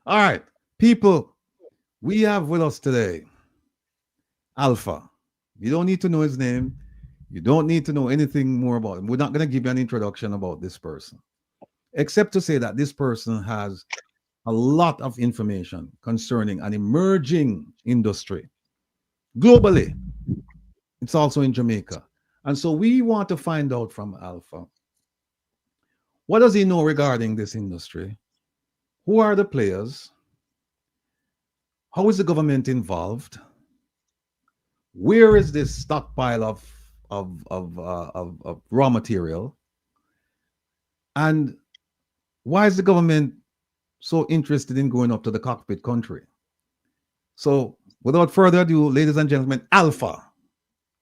All right, people, we have with us today Alpha. You don't need to know his name. You don't need to know anything more about him. We're not going to give you an introduction about this person, except to say that this person has a lot of information concerning an emerging industry globally. It's also in Jamaica. And so we want to find out from Alpha, what does he know regarding this industry? Who are the players? How is the government involved? Where is this stockpile of raw material? And why is the government so interested in going up to the cockpit country? So, without further ado, ladies and gentlemen, Alpha.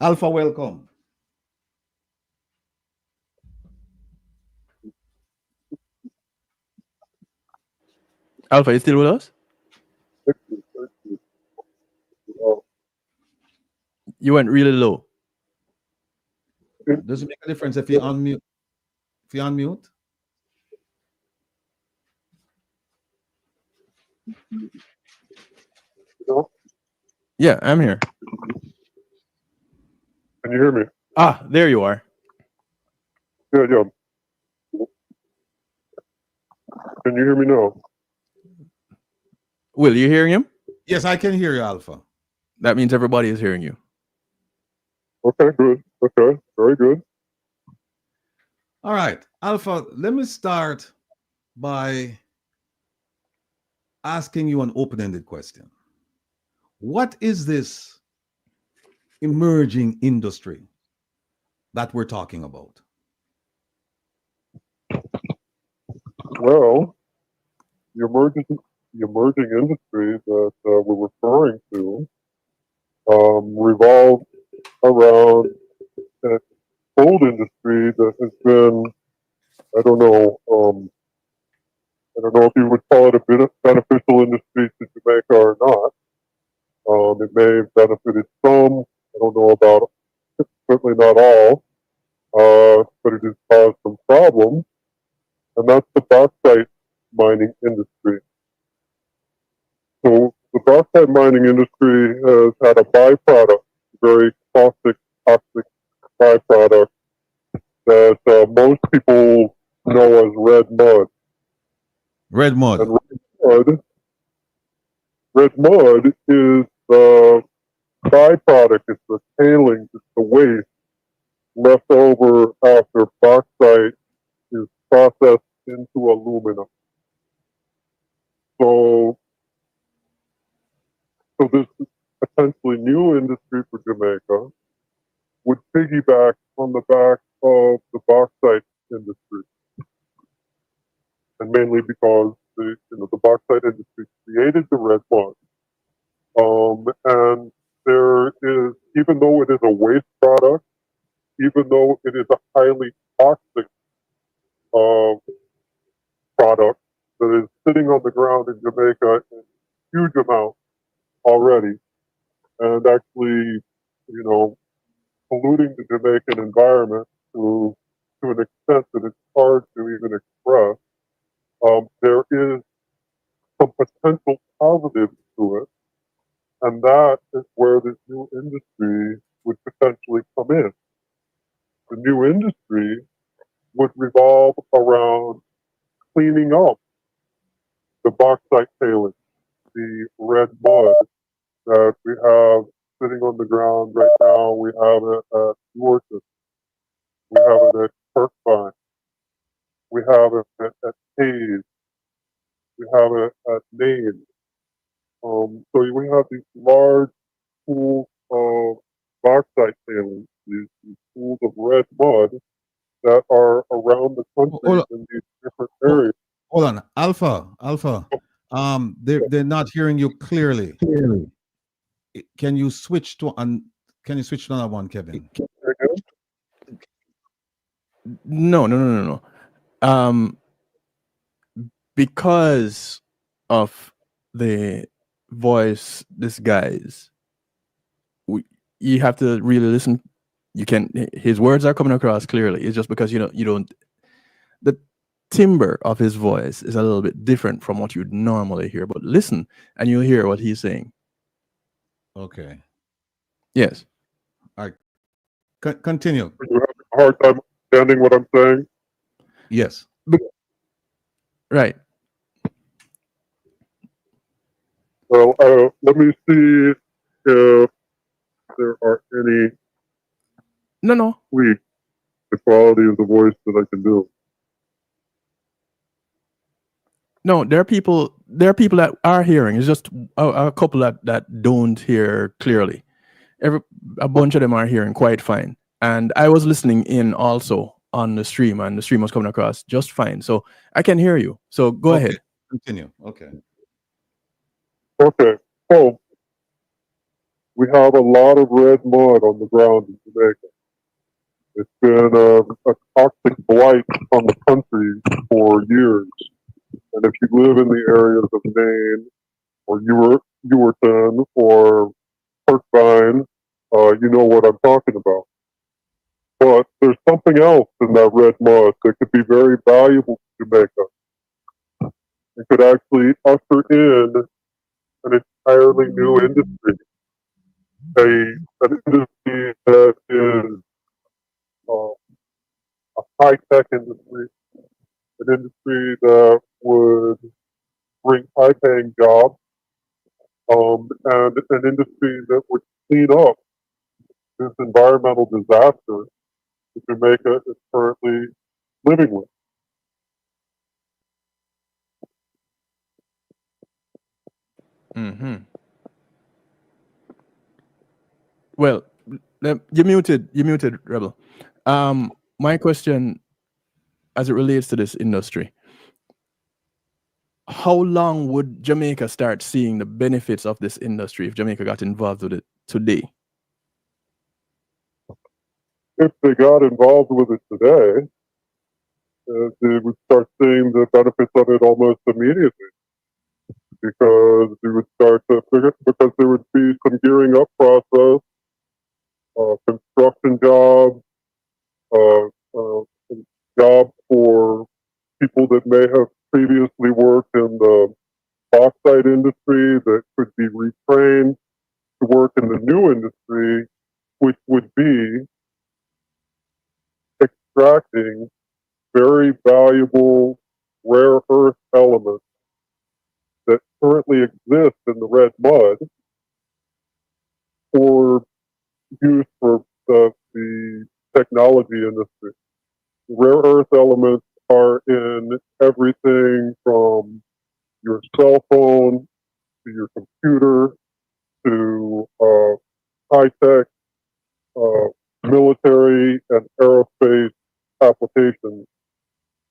Alpha, welcome. Alpha, you still with us? Oh, You went really low. Does it make a difference if you unmute? If you unmute? you know, Yeah, I'm here. can you hear me? Ah, there you are. Yeah, yeah. Can you hear me now? Will, you hearing him? Yes, I can hear you, Alpha. That means everybody is hearing you. Okay, good. Okay, very good. All right, Alpha, let me start by asking you an open ended question. What is this emerging industry that we're talking about? Well, the emerging industry that we're referring to revolves around an old industry that has been, I don't know, I don't know if you would call it a bit of beneficial industry to Jamaica or not. It may have benefited some. I don't know about certainly not all, but it has caused some problems, and that's the bauxite mining industry. So the bauxite mining industry has had a byproduct, very caustic, toxic byproduct that most people know as red mud. Red mud. And red mud is the byproduct, it's the tailings, it's the waste left over after bauxite is processed into aluminum. So, so this potentially new industry for Jamaica would piggyback on the back of the bauxite industry, and mainly because the bauxite industry created the red mud, and there is, even though it is a waste product, even though it is a highly toxic uh, product that is sitting on the ground in Jamaica in huge amounts already, and actually, you know, polluting the Jamaican environment to an extent that it's hard to even express. There is some potential positives to it, and that is where this new industry would potentially come in. The new industry would revolve around cleaning up the bauxite tailings, the red mud that we have sitting on the ground right now. We have it at Yorkton, we have it at Kirkvine, we have it at Hayes, we have it at Nain. So we have these large pools of bauxite tailings, these pools of red mud that are around the country Hold, in these different hold, areas. hold on, Alpha, Alpha. They're not hearing you clearly. Can you switch to can you switch to another one, Kevin? No, no, no, no, no. Because of the voice disguise, you have to really listen. You can. His words are coming across clearly. It's just because you don't. The timbre of his voice is a little bit different from what you'd normally hear. But listen, and you'll hear what he's saying. Okay. Yes. All right. Continue. Are you having a hard time understanding what I'm saying? Yes. Right. Well, let me see if there are any No. tweaks to the quality of the voice that I can do. No, there are people that are hearing. It's just a couple that don't hear clearly. A bunch of them are hearing quite fine. And I was listening in also on the stream, and the stream was coming across just fine. So I can hear you. So go ahead. Continue. Okay. Okay, so we have a lot of red mud on the ground in Jamaica. It's been a toxic blight on the country for years. And if you live in the areas of Maine or Ewerton or Kirkvine, you know what I'm talking about. But there's something else in that red mud that could be very valuable to Jamaica. It could actually usher in an entirely new industry, an industry that is a high-tech industry, an industry that would bring high-paying jobs, and an industry that would clean up this environmental disaster that Jamaica is currently living with. Mm-hmm. Well, you muted, Rebel. My question, as it relates to this industry, how long would Jamaica start seeing the benefits of this industry if Jamaica got involved with it today? If they got involved with it today, they would start seeing the benefits of it almost immediately, because they would start to figure, because there would be some gearing up process, construction jobs, uh, uh, jobs for people that may have previously worked in the bauxite industry that could be retrained to work in the new industry, which would be extracting very valuable rare earth elements that currently exist in the red mud for use for the technology industry. Rare earth elements are in everything from your cell phone to your computer to high-tech military and aerospace applications.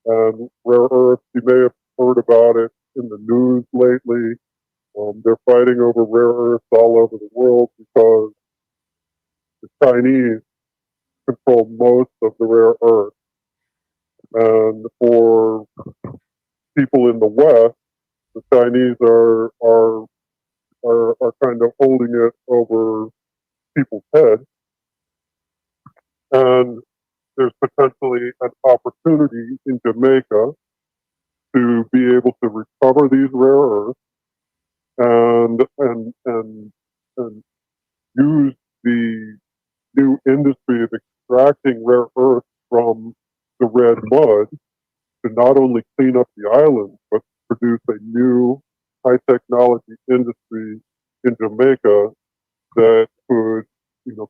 And rare earths, you may have heard about it in the news lately. They're fighting over rare earths all over the world because the Chinese control most of the rare earths. And for people in the West, the Chinese are kind of holding it over people's heads. And there's potentially an opportunity in Jamaica to be able to recover these rare earths and use the new industry of extracting rare earths from the red mud to not only clean up the island, but produce a new high technology industry in Jamaica that could,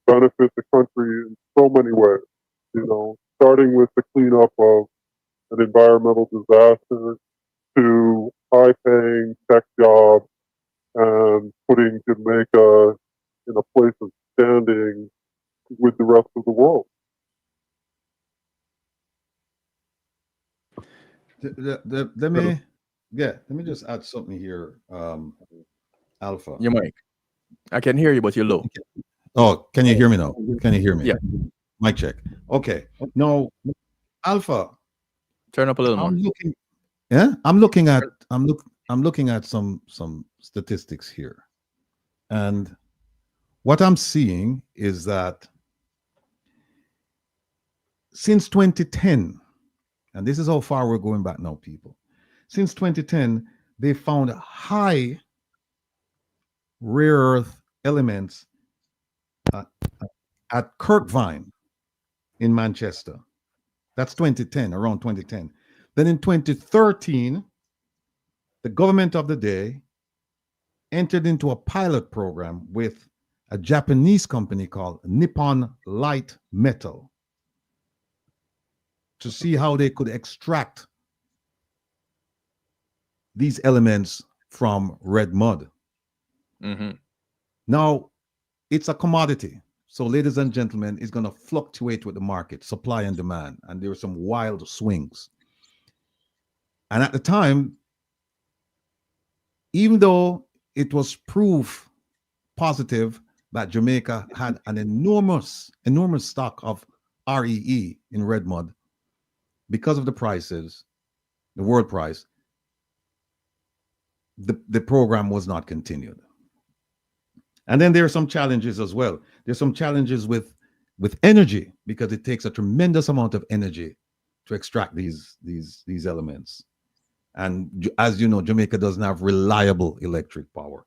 benefit the country in so many ways. Starting with the cleanup of an environmental disaster to high paying tech jobs and putting Jamaica in a place of standing with the rest of the world. Let me just add something here, Alpha. Your mic. I can hear you, but you're low. Oh, can you hear me now? Can you hear me? Yeah. Mic check. Okay. No, Alpha. Turn up a little I'm more. looking. Yeah, I'm looking at some statistics here, and what I'm seeing is that since 2010, And this is how far we're going back now, people. Since 2010, they found high rare earth elements uh, at Kirkvine in Manchester. That's 2010, around 2010. Then in 2013, the government of the day entered into a pilot program with a Japanese company called Nippon Light Metal to see how they could extract these elements from red mud. Mm-hmm. Now, it's a commodity. So, ladies and gentlemen, it's going to fluctuate with the market, supply and demand. And there are some wild swings. And at the time, even though it was proof positive that Jamaica had an enormous stock of REE in red mud, because of the prices, the world price, the program was not continued. And then there are some challenges as well. There's some challenges with energy, because it takes a tremendous amount of energy to extract these elements. And as you know, Jamaica doesn't have reliable electric power.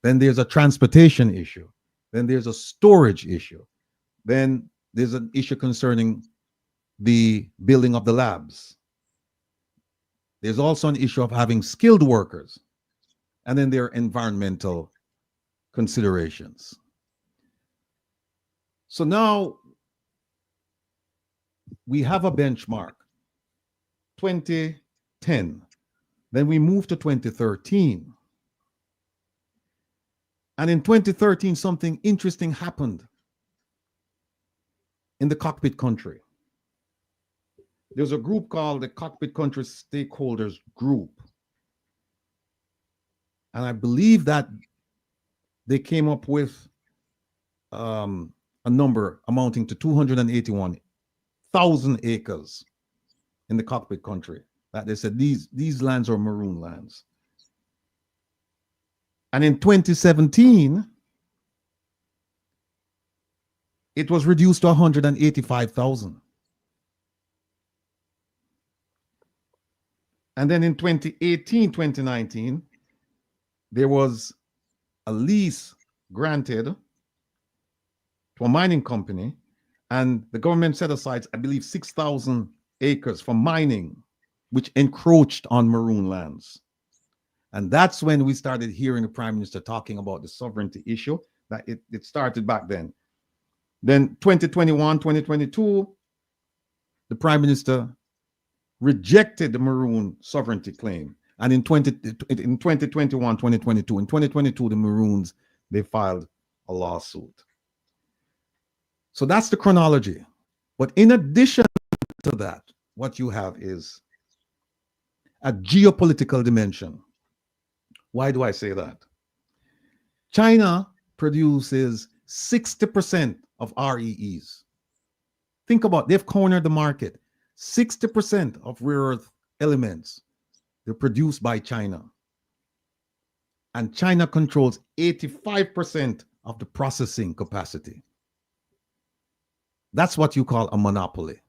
Then there's a transportation issue. Then there's a storage issue. Then there's an issue concerning the building of the labs. There's also an issue of having skilled workers. And then there are environmental considerations. So now we have a benchmark, 2010. Then we move to 2013. And in 2013, something interesting happened in the cockpit country. There's a group called the Cockpit Country Stakeholders Group. And I believe that they came up with a number amounting to 281,000 acres in the cockpit country. That they said these lands are maroon lands. And in 2017, it was reduced to 185,000. And then in 2018, 2019, there was a lease granted to a mining company, and the government set aside, I believe, 6,000 acres for mining, which encroached on maroon lands. And that's when we started hearing the Prime Minister talking about the sovereignty issue, that it started back then. Then 2021, 2022, the Prime Minister rejected the maroon sovereignty claim. And in 2021, 2022, in 2022, the Maroons, they filed a lawsuit. So that's the chronology. But in addition to that, what you have is a geopolitical dimension. Why do I say that? China produces 60% of REEs. Think about it. They've cornered the market. 60% of rare earth elements, they're produced by China. And China controls 85% of the processing capacity. That's what you call a monopoly.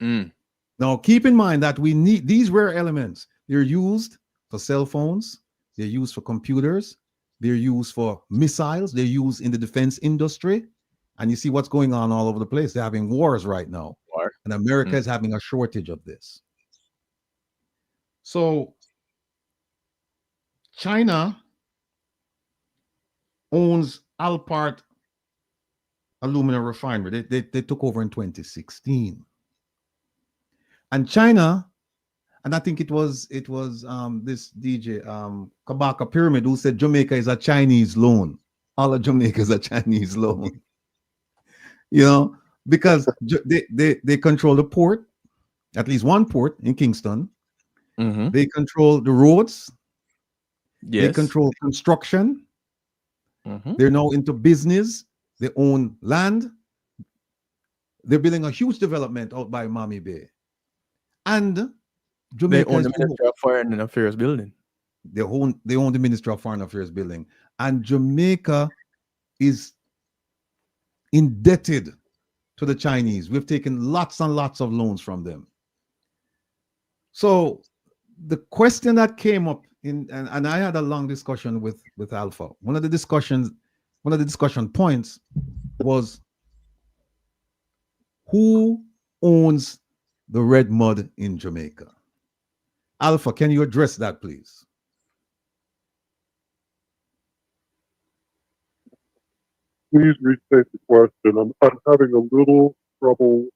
Mm. Now, keep in mind that we need these rare elements. They're used for cell phones. They're used for computers. They're used for missiles. They're used in the defense industry. And you see what's going on all over the place. They're having wars right now. War. And America is having a shortage of this. So China owns Alpart Aluminum Refinery. They took over in 2016. And China, and I think it was this DJ Kabaka Pyramid who said Jamaica is a Chinese loan. All of Jamaica is a Chinese loan. You know, because they control the port, at least one port in Kingston. Mm-hmm. They control the roads. Yes. They control construction. Mm-hmm. They're now into business. They own land. They're building a huge development out by Miami Bay. And Jamaica They own the Ministry of Foreign Affairs building. They own the Ministry of Foreign Affairs building. And Jamaica is indebted to the Chinese. We've taken lots and lots of loans from them. So the question that came up and I had a long discussion with Alpha. One of the discussion points was who owns the red mud in Jamaica? Alpha, can you address that, please? Please restate the question. I'm having a little trouble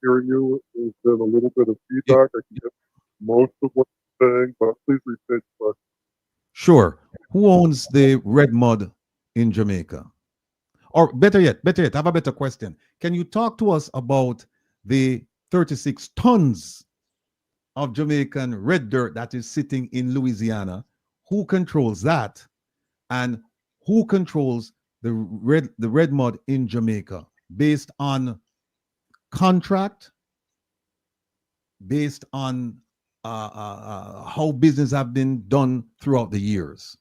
hearing you. There's been a little bit of Y- feedback. I can get most of what you're saying, but please restate the question. Sure. Who owns the red mud in Jamaica? Or better yet, I have a better question. Can you talk to us about the 36 tons of Jamaican red dirt that is sitting in Louisiana? Who controls that? And who controls the red mud in Jamaica based on contract, based on how business have been done throughout the years,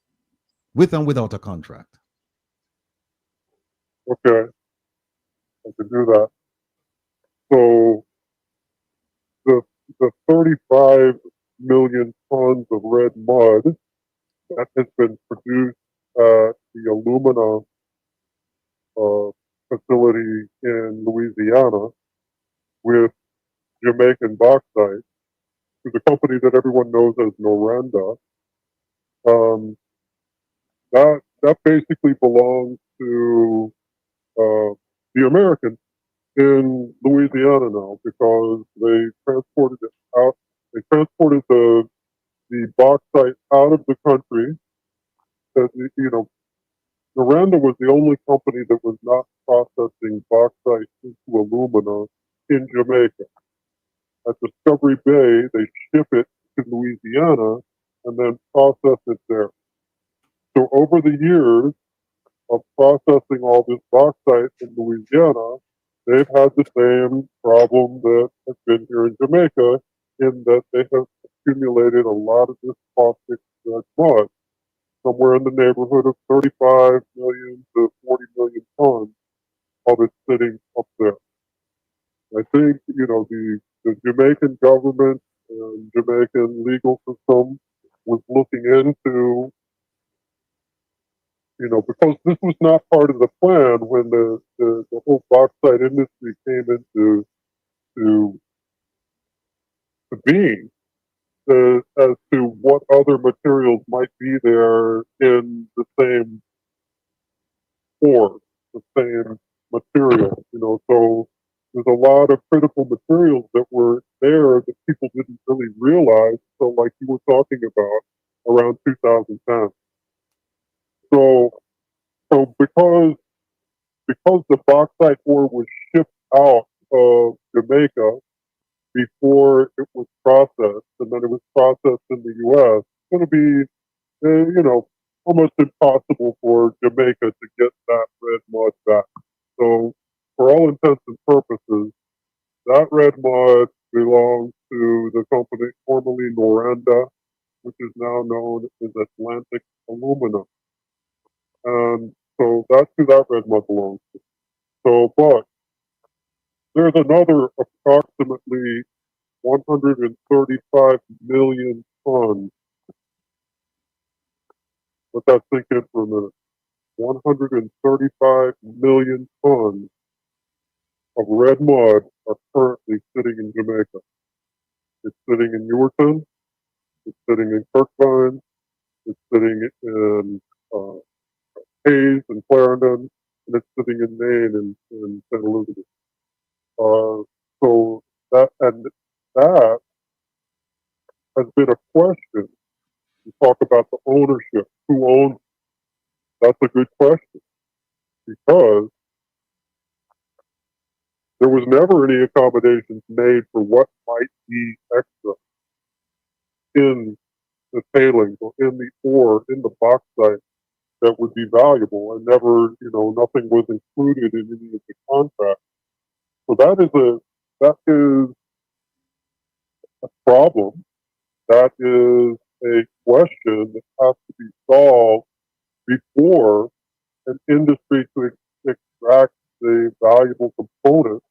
with and without a contract? Okay, I can do that. So the the 35 million tons of red mud that has been produced at the alumina facility in Louisiana with Jamaican bauxite, is a company that everyone knows as Noranda. Um, that basically belongs to the Americans in Louisiana now because they transported it out. They transported the bauxite out of the country. You know, Noranda was the only company that was not processing bauxite into alumina in Jamaica. At Discovery Bay, they ship it to Louisiana and then process it there. So over the years of processing all this bauxite in Louisiana, they've had the same problem that has been here in Jamaica, in that they have accumulated a lot of this caustic mud, somewhere in the neighborhood of 35 million to 40 million tons of it sitting up there. I think, the Jamaican government and Jamaican legal system was looking into, because this was not part of the plan when the whole bauxite industry came into to, to being, as to what other materials might be there in the same ore, the same material, so there's a lot of critical materials that were there that people didn't really realize. So, like you were talking about, around 2010. So, because the bauxite ore was shipped out of Jamaica before it was processed, and then it was processed in the U.S., it's going to be, almost impossible for Jamaica to get that red mud back. So, for all intents and purposes, that red mud belongs to the company formerly Noranda, which is now known as Atlantic Aluminum. And so that's who that red mud belongs to. So, but there's another approximately 135 million tons. Let that sink in for a minute. 135 million tons of red mud are currently sitting in Jamaica. It's sitting in Newarton, it's sitting in Kirkvine, it's sitting in uh, Hayes and Clarendon, and it's sitting in Maine and St. Elizabeth. So that has been a question. You talk about the ownership. Who owns it? That's a good question because there was never any accommodations made for what might be extra in the tailings or in the ore, in the bauxite that would be valuable, and never, nothing was included in any of the contracts. So that is a problem. That is a question that has to be solved before an industry to extract the valuable components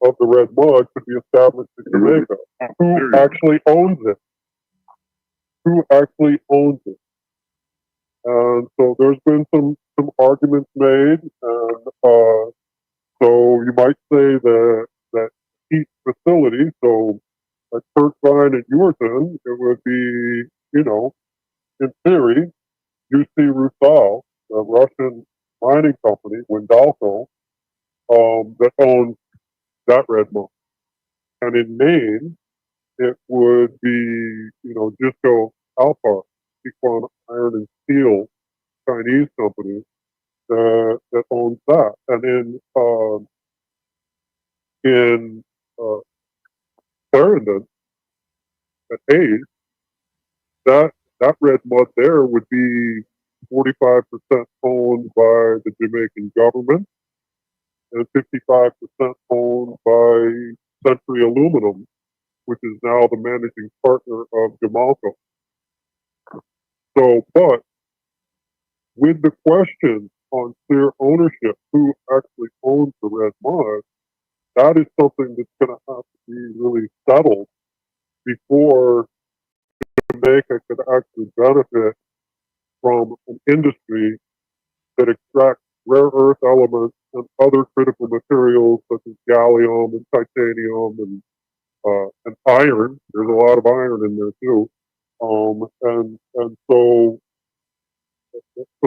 of the red mud could be established in Jamaica. Who actually owns it? Who actually owns it? And so there's been some arguments made, and so you might say that each facility, so like Kirkvine and Unearthing, it would be, in theory, UC Rusal, the Russian mining company, Windalco, that owns that red mine. And in name, it would be, Gisco Alpha, Sequan Iron and Steel, Chinese company that owns that. And in Clarendon, at Hayes, that red mud there would be 45% owned by the Jamaican government and 55% owned by Century Aluminum, which is now the managing partner of Jamalco. So, but with the question on clear ownership, who actually owns the red mud, that is something that's going to have to be really settled before Jamaica could actually benefit from an industry that extracts rare earth elements and other critical materials such as gallium and titanium and iron. There's a lot of iron in there too. And so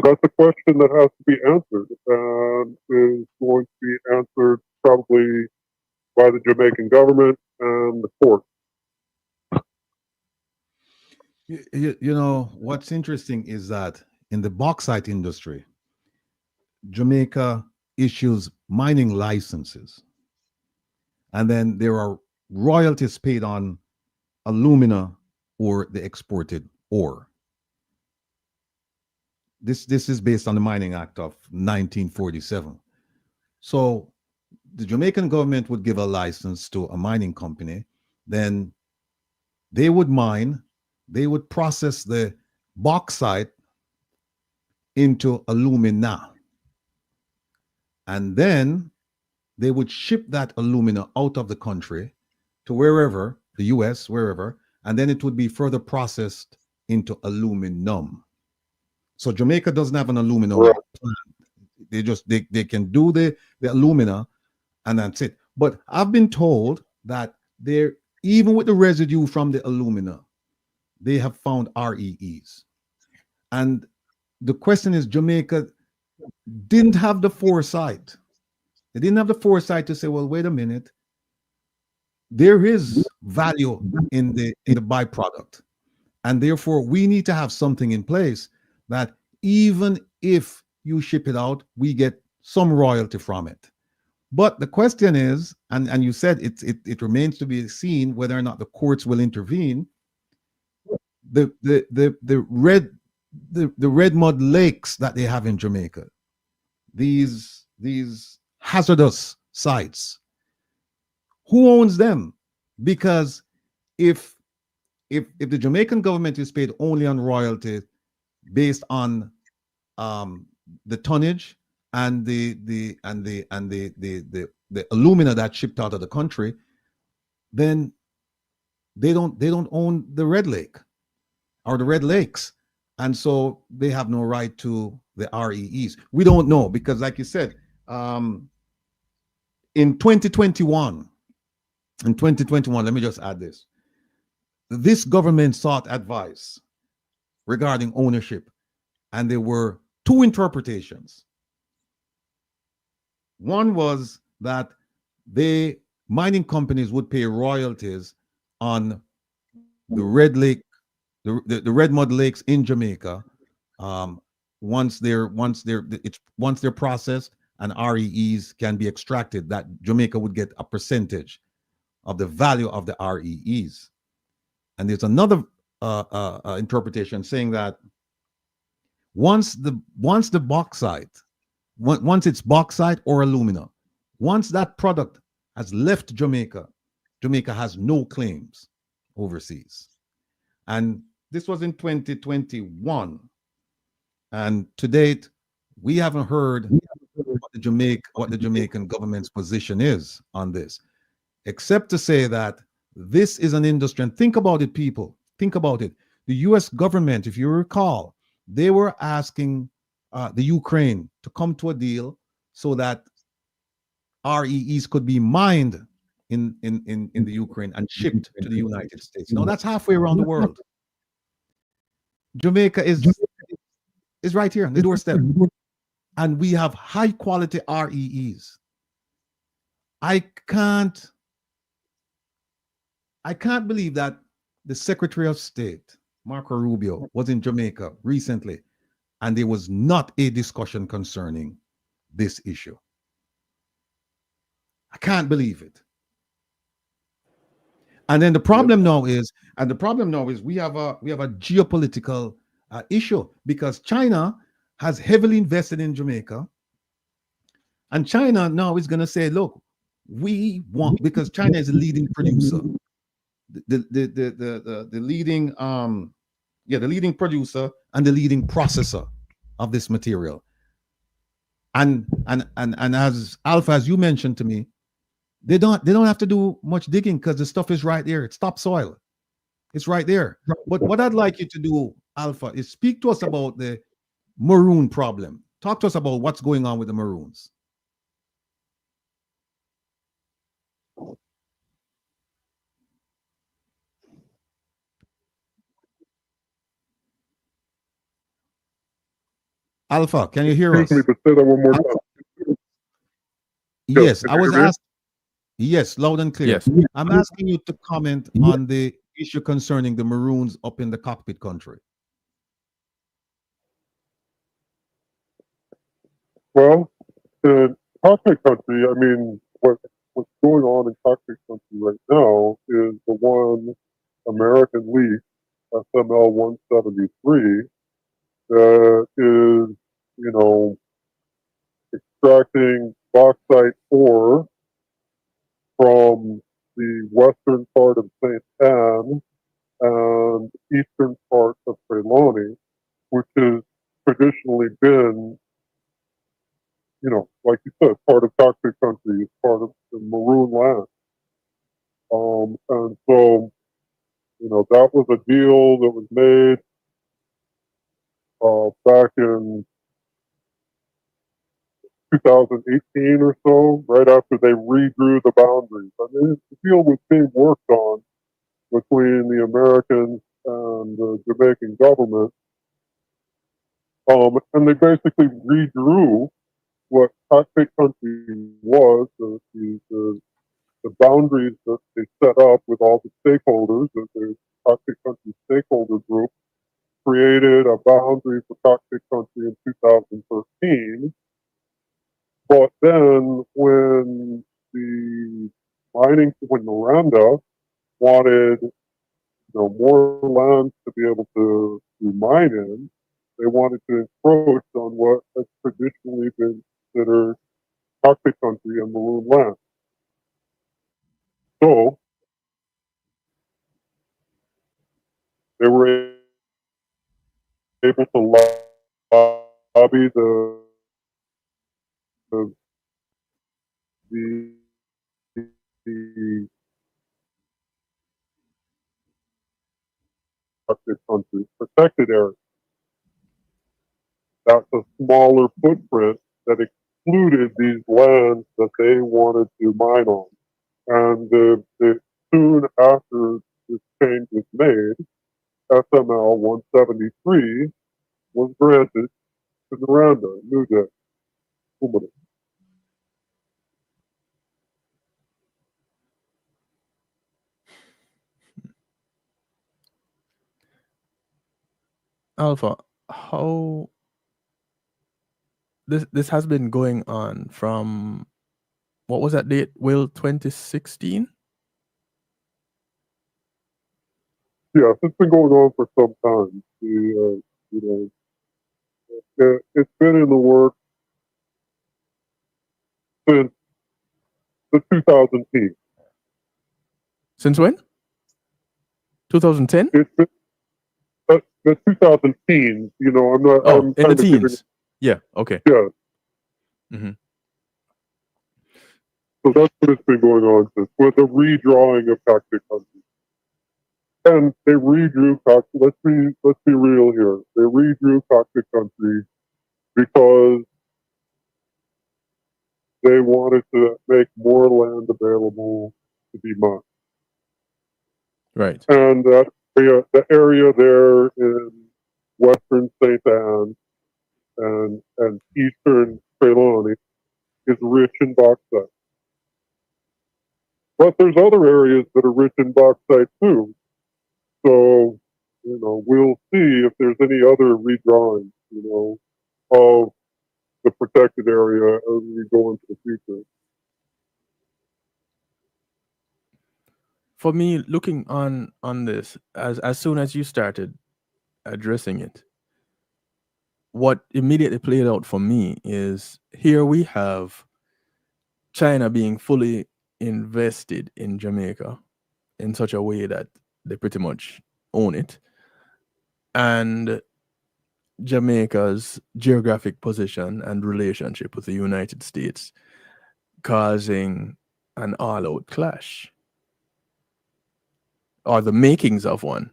that's a question that has to be answered and is going to be answered probably by the Jamaican government and the court. What's interesting is that in the bauxite industry, Jamaica issues mining licenses, and then there are royalties paid on alumina or the exported ore. This is based on the Mining Act of 1947. So the Jamaican government would give a license to a mining company, then they would mine, they would process the bauxite into alumina, and then they would ship that alumina out of the country to wherever, the US, wherever, and then it would be further processed into aluminum. So Jamaica doesn't have an aluminum plant. They can do the alumina, and that's it. But I've been told that there, even with the residue from the alumina, they have found REEs. And the question is, Jamaica didn't have the foresight. They didn't have the foresight to say, well, wait a minute, there is value in the byproduct. And therefore, we need to have something in place that even if you ship it out, we get some royalty from it. But the question is, and you said it remains to be seen whether or not the courts will intervene. The red mud lakes that they have in Jamaica, these hazardous sites, who owns them? Because if the Jamaican government is paid only on royalty based on the tonnage and the alumina that's shipped out of the country, then they don't own the Red Lake or the Red Lakes, and so they have no right to the REEs. We don't know because, like you said, in 2021, let me just add this: this government sought advice regarding ownership, and there were two interpretations. One was that the mining companies would pay royalties on the red lake, the red mud lakes in Jamaica, once they're processed and REEs can be extracted. That Jamaica would get a percentage of the value of the REEs. And there's another interpretation saying that once the bauxite, once it's bauxite or alumina, once that product has left Jamaica, Jamaica has no claims overseas. And this was in 2021. And to date, we haven't heard what the Jamaican government's position is on this. except to say that this is an industry. And think about it, people. Think about it. The US government, if you recall, they were asking the Ukraine to come to a deal so that REEs could be mined in the Ukraine and shipped to the United States. Now that's halfway around the world. Jamaica is right here on the doorstep. And we have high quality REEs. I can't believe that the Secretary of State, Marco Rubio, was in Jamaica recently and there was not a discussion concerning this issue. I can't believe it. And then the problem now is we have a geopolitical issue because China has heavily invested in Jamaica, and China now is going to say, look, we want, because China is a leading producer, the leading the leading producer and the leading processor of this material. And as Alpha, as you mentioned to me, they don't have to do much digging because the stuff is right there. It's topsoil. It's right there. But what I'd like you to do, Alpha, is speak to us about the maroon problem. Talk to us about what's going on with the maroons. Alpha, can you hear us? Excuse me, but say that one more time. Yes, Can I you was hear me? asked. Yes, loud and clear. Yes. I'm asking you to comment on the issue concerning the maroons up in the cockpit country. Well, in cockpit country, I mean, what's going on in cockpit country right now is the one American lease, SML 173, that is, you know, extracting bauxite ore from the western part of St. Anne and eastern part of Ceylon, which has traditionally been, you know, like you said, part of cockpit country, is part of the maroon land. And so, you know, that was a deal that was made back in 2018 or so, right after they redrew the boundaries. I mean, the deal was being worked on between the Americans and the Jamaican government. And they basically redrew what cockpit country was, the boundaries that they set up with all the stakeholders, that the cockpit country stakeholder group created a boundary for cockpit country in 2013. But then when Miranda wanted, you know, more land to be able to mine in, they wanted to encroach on what has traditionally been considered cockpit country and maroon land. So they were able to lobby the cockpit country protected area. That's a smaller footprint that excluded these lands that they wanted to mine on. And soon after this change was made, SML 173 was granted to Miranda, New Day. Alpha, how this has been going on from, what was that date? Will 2016? Yes, it's been going on for some time. You know, it's been in the works since the 2010. Since when? 2010? It's been the 2010s. You know, I'm not. Oh, I'm in the kind of giving. teens. Yeah. Okay. Yeah. Mm-hmm. So that's what it's been going on since, with a redrawing of toxic countries. And they redrew toxic. Let's be real here. They redrew toxic countries because they wanted to make more land available to be mined. Right. And that area, the area there in western St. Anne and eastern Trelawney is rich in bauxite. But there's other areas that are rich in bauxite too. So, we'll see if there's any other redrawing, of the protected area as we go into the future. For me, looking on this, as soon as you started addressing it, what immediately played out for me is here we have China being fully invested in Jamaica in such a way that they pretty much own it. And Jamaica's geographic position and relationship with the United States causing an all out clash or the makings of one.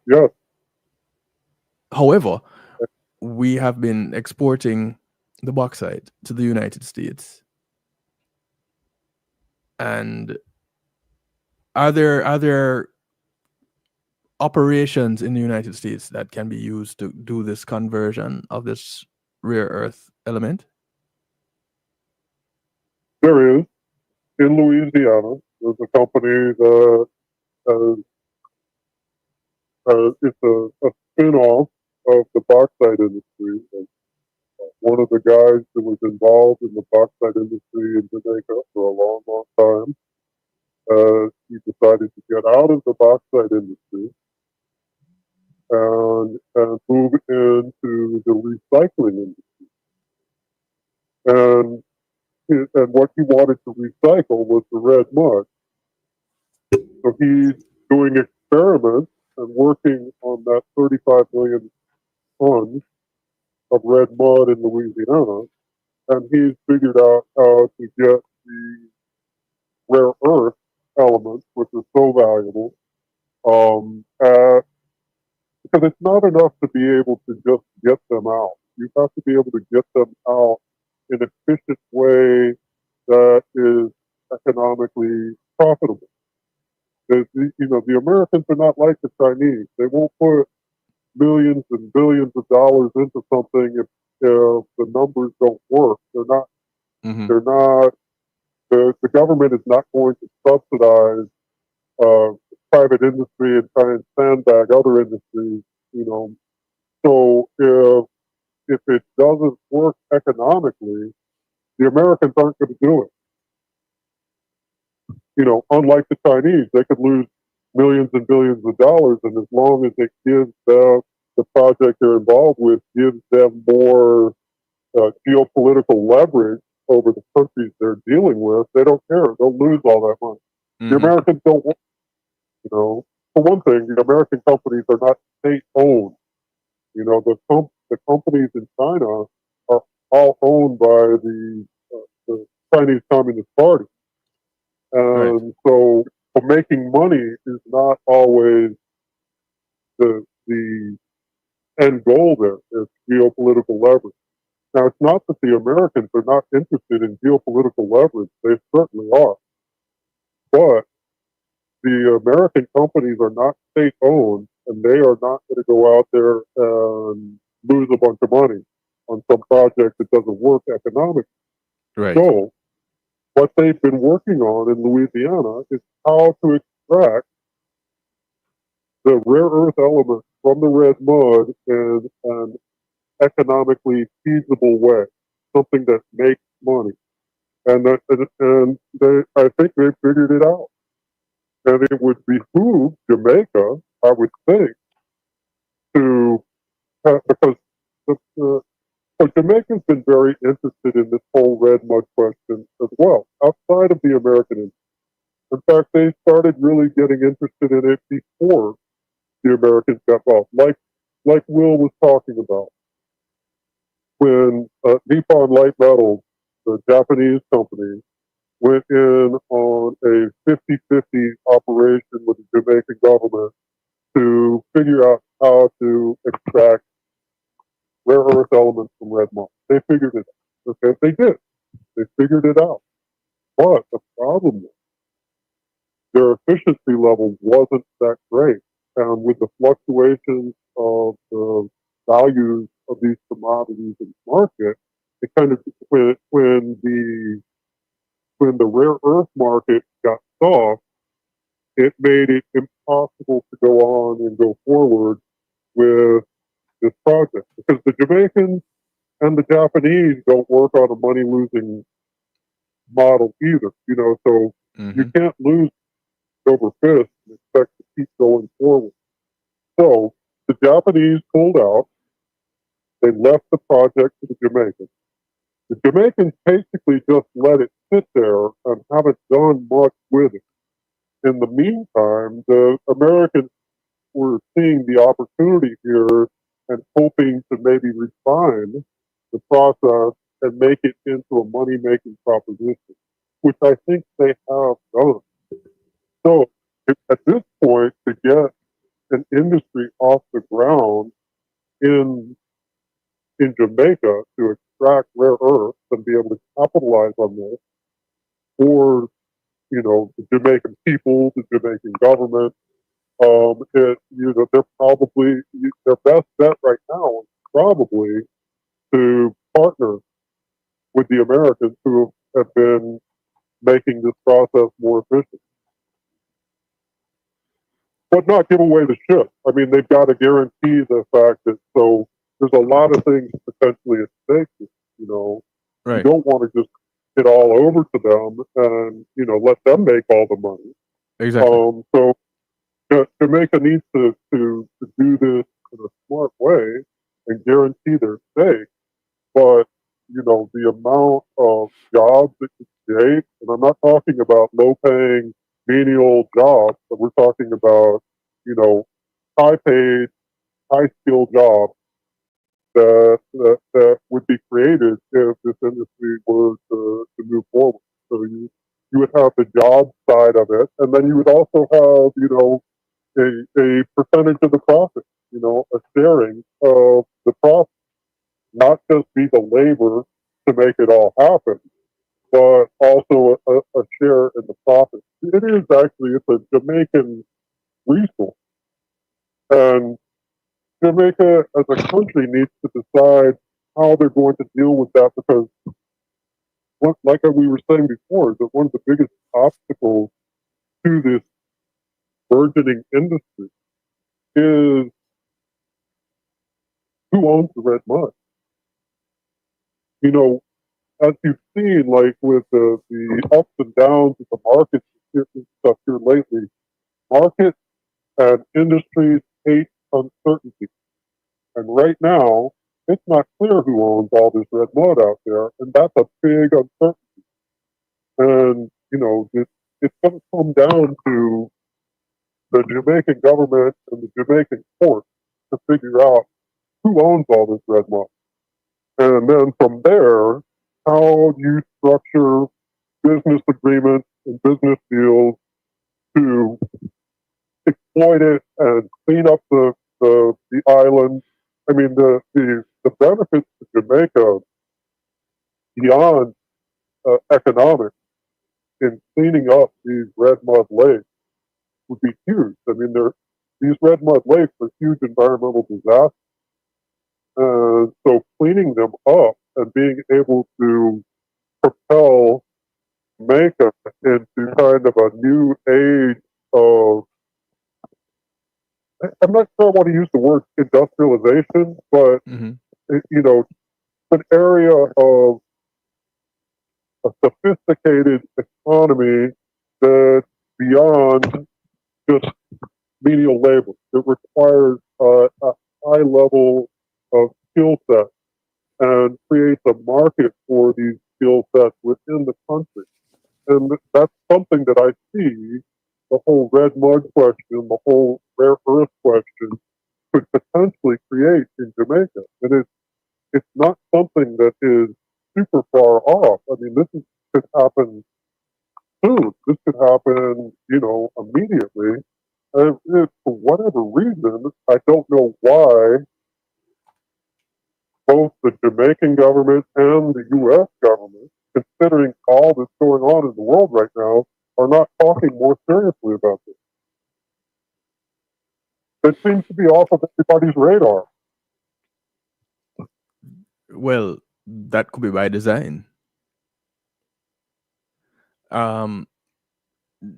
Yes, However, we have been exporting the bauxite to the United States. And are there operations in the United States that can be used to do this conversion of this rare earth element? there is. In Louisiana, there's a company that it's a spin-off of the bauxite industry. And one of the guys that was involved in the bauxite industry in Jamaica for a long, long time, he decided to get out of the bauxite industry and move into the recycling industry. And what he wanted to recycle was the red mud. So he's doing experiments and working on that 35 million tons of red mud in Louisiana. And he's figured out how to get the rare earth elements, which are so valuable, because it's not enough to be able to just get them out. You have to be able to get them out in an efficient way that is economically profitable. The Americans are not like the Chinese. They won't put millions and billions of dollars into something if the numbers don't work. They're not. Mm-hmm. They're not. The government is not going to subsidize private industry and try and sandbag other industries. So if it doesn't work economically, the Americans aren't going to do it. Unlike the Chinese, they could lose millions and billions of dollars, and as long as it gives them the project they're involved with gives them more geopolitical leverage over the countries they're dealing with, they don't care. They'll lose all that money. Mm-hmm. The Americans don't want, for one thing, the American companies are not state-owned. The companies in China are all owned by the Chinese Communist Party. And Right. so making money is not always the end goal there. It's geopolitical leverage. Now, it's not that the Americans are not interested in geopolitical leverage. They certainly are. But the American companies are not state-owned, and they are not going to go out there and lose a bunch of money on some project that doesn't work economically. Right. So what they've been working on in Louisiana is how to extract the rare earth elements from the red mud in an economically feasible way, something that makes money. And I think they figured it out. And it would behoove Jamaica, I would think, to because so Jamaica's been very interested in this whole red mud question as well, outside of the American industry. In fact, they started really getting interested in it before the Americans got involved, like Will was talking about. When Nippon Light Metals the Japanese company, went in on a 50-50 operation with the Jamaican government to figure out how to extract rare earth elements from red mud. They figured it out. Okay, they did. They figured it out. But the problem was their efficiency level wasn't that great. And with the fluctuations of the values of these commodities in the market, it kind of when the rare earth market got soft, it made it impossible to go on and go forward with this project because the Jamaicans and the Japanese don't work on a money losing model either. So you can't lose over fist and expect to keep going forward. So the Japanese pulled out. They left the project to the Jamaicans. The Jamaicans basically just let it sit there and haven't done much with it. In the meantime, the Americans were seeing the opportunity here and hoping to maybe refine the process and make it into a money-making proposition, which I think they have done. So at this point, to get an industry off the ground in Jamaica to extract rare earths and be able to capitalize on this for the Jamaican people, the Jamaican government, they're probably their best bet right now is probably to partner with the Americans who have been making this process more efficient, but not give away the ship. I mean, they've got to guarantee the fact that there's a lot of things potentially at stake. Right. You don't want to just get all over to them and let them make all the money. Exactly. So Jamaica needs to do this in a smart way and guarantee their stake. But the amount of jobs that could create, and I'm not talking about low-paying menial jobs, but we're talking about high-paid, high-skilled jobs that would be created if this industry were to move forward. So you would have the job side of it, and then you would also have a percentage of the profit, a sharing of the profit, not just be the labor to make it all happen, but also a share in the profit. It's a Jamaican resource. And Jamaica as a country needs to decide how they're going to deal with that because, like we were saying before, that one of the biggest obstacles to this burgeoning industry is who owns the red mud. As you've seen, like with the ups and downs of the markets and stuff here lately, markets and industries hate uncertainty. And right now, it's not clear who owns all this red mud out there, and that's a big uncertainty. And it's going to come down to the Jamaican government and the Jamaican courts to figure out who owns all this red mud. And then from there, how do you structure business agreements and business deals to exploit it and clean up the island? I mean, the benefits to Jamaica beyond economics in cleaning up these red mud lakes would be huge. I mean, these red mud lakes are huge environmental disasters. So cleaning them up and being able to propel Jamaica into kind of a new age of, I'm not sure I want to use the word industrialization, but, an area of a sophisticated economy that's beyond just menial labor. It requires a high level of skill set and creates a market for these skill sets within the country. And that's something that I see the whole red mud question, the whole rare earth question could potentially create in Jamaica. And it's not something that is super far off. I mean, could happen soon. This could happen, immediately. If for whatever reason, I don't know why both the Jamaican government and the U.S. government, considering all that's going on in the world right now, are not talking more seriously about this. It seems to be off of everybody's radar. Well, that could be by design. Um,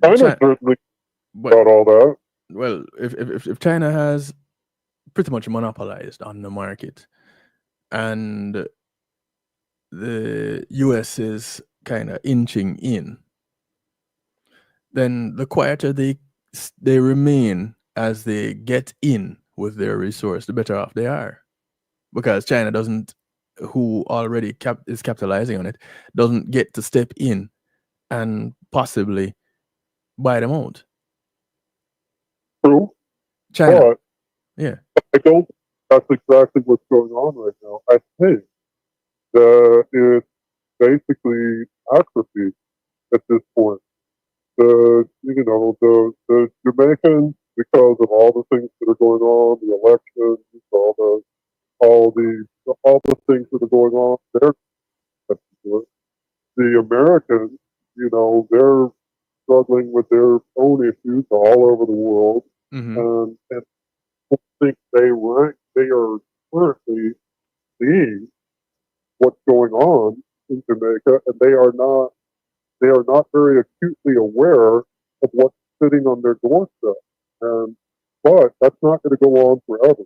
China China, certainly well, got all that. well, if China has pretty much monopolized on the market, and the US is kind of inching in, then the quieter they remain as they get in with their resource, the better off they are. Because China doesn't, who already is capitalizing on it, doesn't get to step in and possibly buy them out. True, China, but yeah. I don't. That's exactly what's going on right now. I think that it's basically atrophy at this point. The Jamaicans, because of all the things that are going on, the elections, all the things that are going on, they're the Americans, they're struggling with their own issues all over the world, Hmm. and I think they are currently seeing what's going on in Jamaica, and they are not very acutely aware of what's sitting on their doorstep. And but that's not going to go on forever.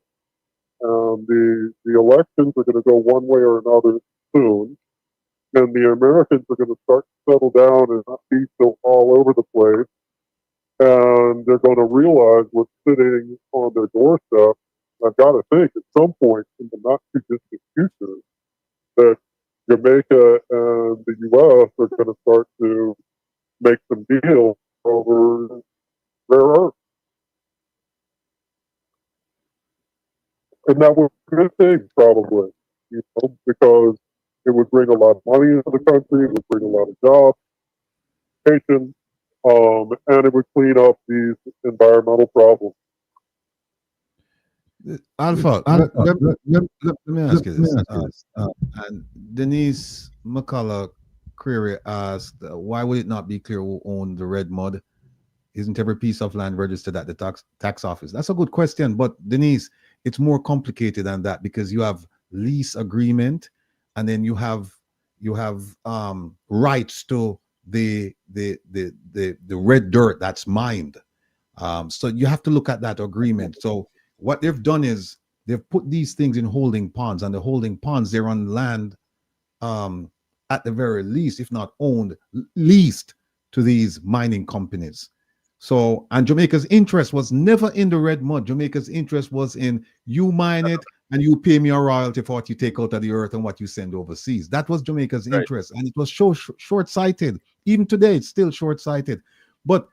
The elections are going to go one way or another soon, and the Americans are going to start to settle down and not be so all over the place. And they're going to realize what's sitting on their doorstep. I've got to think at some point in the not too distant future that Jamaica and the U.S. are going to start to make some deals over rare earth. And that would be a good thing, probably, because it would bring a lot of money into the country, it would bring a lot of jobs, education, and it would clean up these environmental problems. Alpha, let me ask you this. And Denise McCullough query asked, why would it not be clear who owned the red mud? Isn't every piece of land registered at the tax office? That's a good question, but Denise, it's more complicated than that because you have lease agreement, and then you have rights to the red dirt that's mined. So you have to look at that agreement. So what they've done is they've put these things in holding ponds, and the holding ponds, they're on land, um, at the very least, if not owned, leased to these mining companies. So, and Jamaica's interest was never in the red mud. Jamaica's interest was in you mine it and you pay me a royalty for what you take out of the earth and what you send overseas. That was Jamaica's Right. interest. And it was so short sighted. Even today, it's still short sighted. But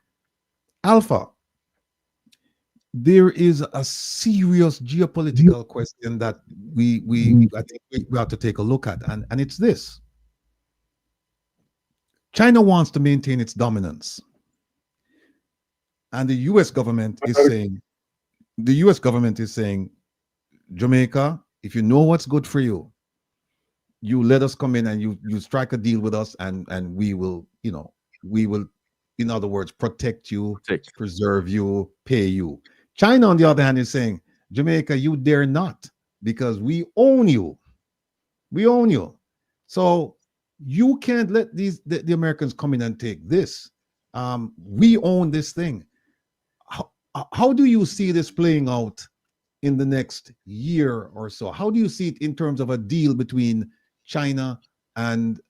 Alpha, there is a serious geopolitical question that I think we have to take a look at, and it's this: China wants to maintain its dominance, and the U.S. government is saying, Jamaica, if you know what's good for you, you let us come in and you strike a deal with us, and we will, in other words, protect you, Take. preserve you, pay you. China, on the other hand, is saying, Jamaica, you dare not, because we own you. We own you. So you can't let the Americans come in and take this. We own this thing. How do you see this playing out in the next year or so? How do you see it in terms of a deal between China and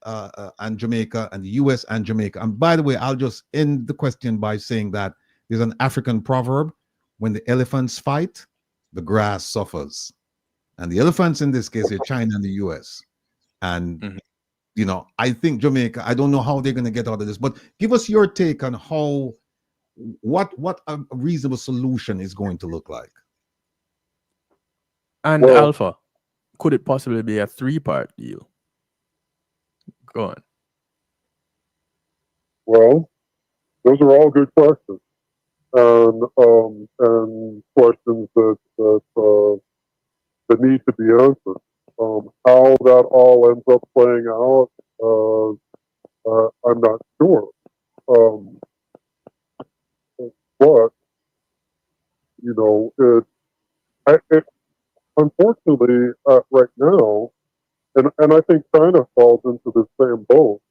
Jamaica, and the U.S. and Jamaica? And by the way, I'll just end the question by saying that there's an African proverb: when the elephants fight, the grass suffers. And the elephants in this case are China and the U.S. And Mhm. I think Jamaica, I don't know how they're going to get out of this, but give us your take on what a reasonable solution is going to look like. And Well, Alpha, could it possibly be a three-part deal? Go on. Well, those are all good questions, and questions that need to be answered. How that all ends up playing out, I'm not sure. Um, but it unfortunately right now, and I think China falls into the same boat.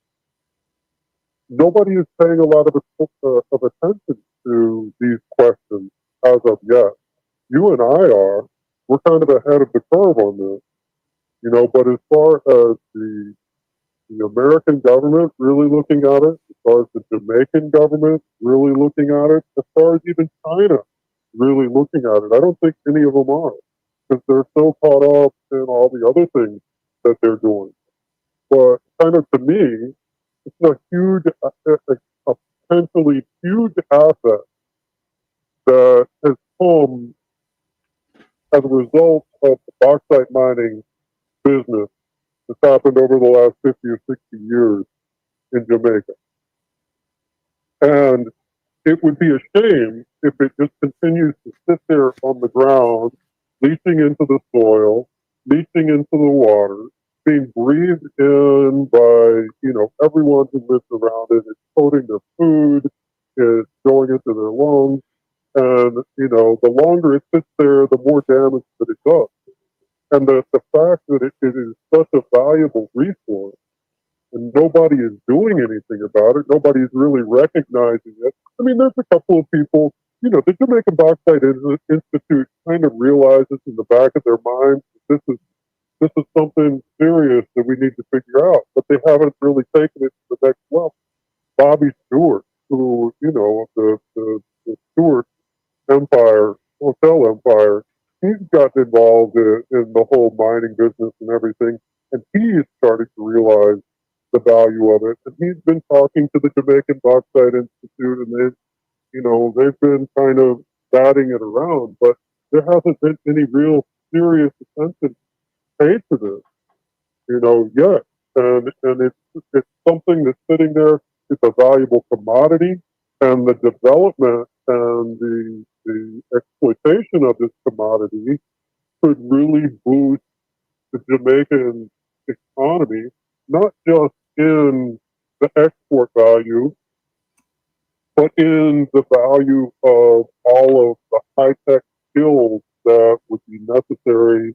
Nobody is paying a lot of attention to these questions as of yet. You and I are. We're kind of ahead of the curve on this, But as far as the American government really looking at it, as far as the Jamaican government really looking at it, as far as even China really looking at it, I don't think any of them are, because they're so caught up in all the other things that they're doing. But kind of to me, it's a huge, a potentially huge asset that has come as a result of the bauxite mining business that's happened over the last 50 or 60 years in Jamaica. And it would be a shame if it just continues to sit there on the ground, leaching into the soil, leaching into the water, being breathed in by, everyone who lives around it. It's coating their food, it's going into their lungs. And, the longer it sits there, the more damage that it does. And the fact that it is such a valuable resource and nobody is doing anything about it, nobody's really recognizing it. I mean, there's a couple of people, the Jamaican Bauxite Institute kind of realizes in the back of their minds that this is something serious that we need to figure out, but they haven't really taken it to the next level. Bobby Stewart, who, the Stewart empire, hotel empire, he's gotten involved in the whole mining business and everything, and he's starting to realize the value of it. And he's been talking to the Jamaican Bauxite Institute, and they've been kind of batting it around, but there hasn't been any real serious attention paid to this, yet. And it's something that's sitting there. It's a valuable commodity, and the development and the exploitation of this commodity could really boost the Jamaican economy, not just in the export value, but in the value of all of the high-tech skills that would be necessary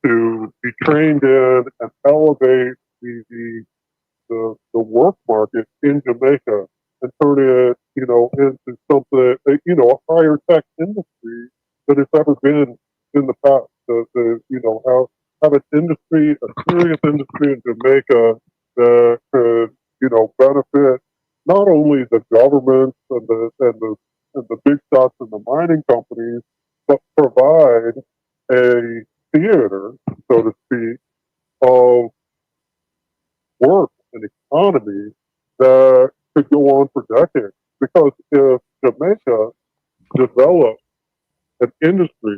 to be trained in and elevate the work market in Jamaica and turn it, into something, a higher tech industry than it's ever been in the past. Have an industry, a serious industry in Jamaica that could, benefit not only the governments and the big shots in the mining companies, but provide a theater, so to speak, of work and economy that could go on for decades. Because if Jamaica develops an industry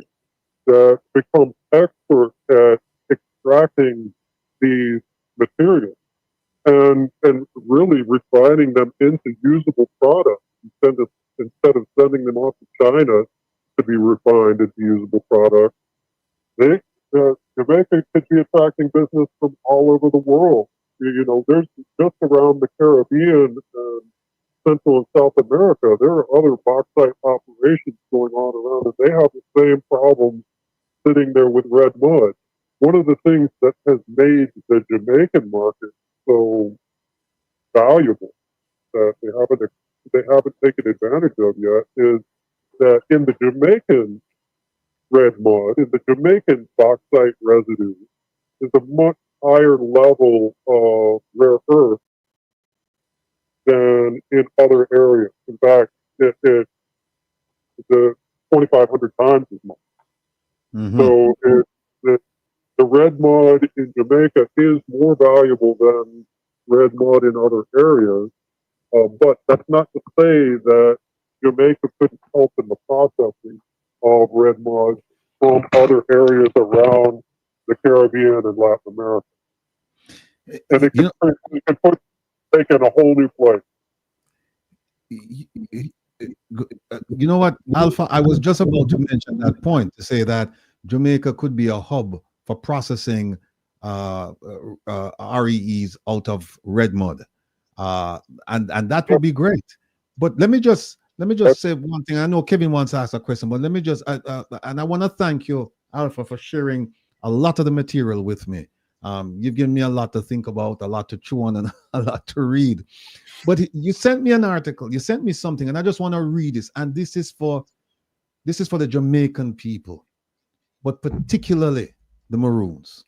that becomes expert at extracting these materials and really refining them into usable products instead of sending them off to China to be refined into usable products, Jamaica could be attracting business from all over the world. There's just around the Caribbean and Central and South America, there are other bauxite operations going on around, and they have the same problems sitting there with red mud. One of the things that has made the Jamaican market so valuable that they haven't taken advantage of yet is that in the Jamaican red mud, in the Jamaican bauxite residue, is a much higher level of rare earth than in other areas. In fact, it's 2,500 times as much. Mm-hmm. So the red mud in Jamaica is more valuable than red mud in other areas. But that's not to say that Jamaica couldn't help in the processing of red mud from other areas around the Caribbean and Latin America. and it You can put take in a whole new place. you know what, Alpha? I was just about to mention that point to say that Jamaica could be a hub for processing REEs out of red mud, uh, and that would Yep. be great. But let me just That's say one thing. I know Kevin wants to ask a question, but let me just and I want to thank you, Alpha, for sharing a lot of the material with me. You've given me a lot to think about, a lot to chew on, and a lot to read. But you sent me an article, you sent me something, and I just want to read this. And this is for the Jamaican people, but particularly the Maroons.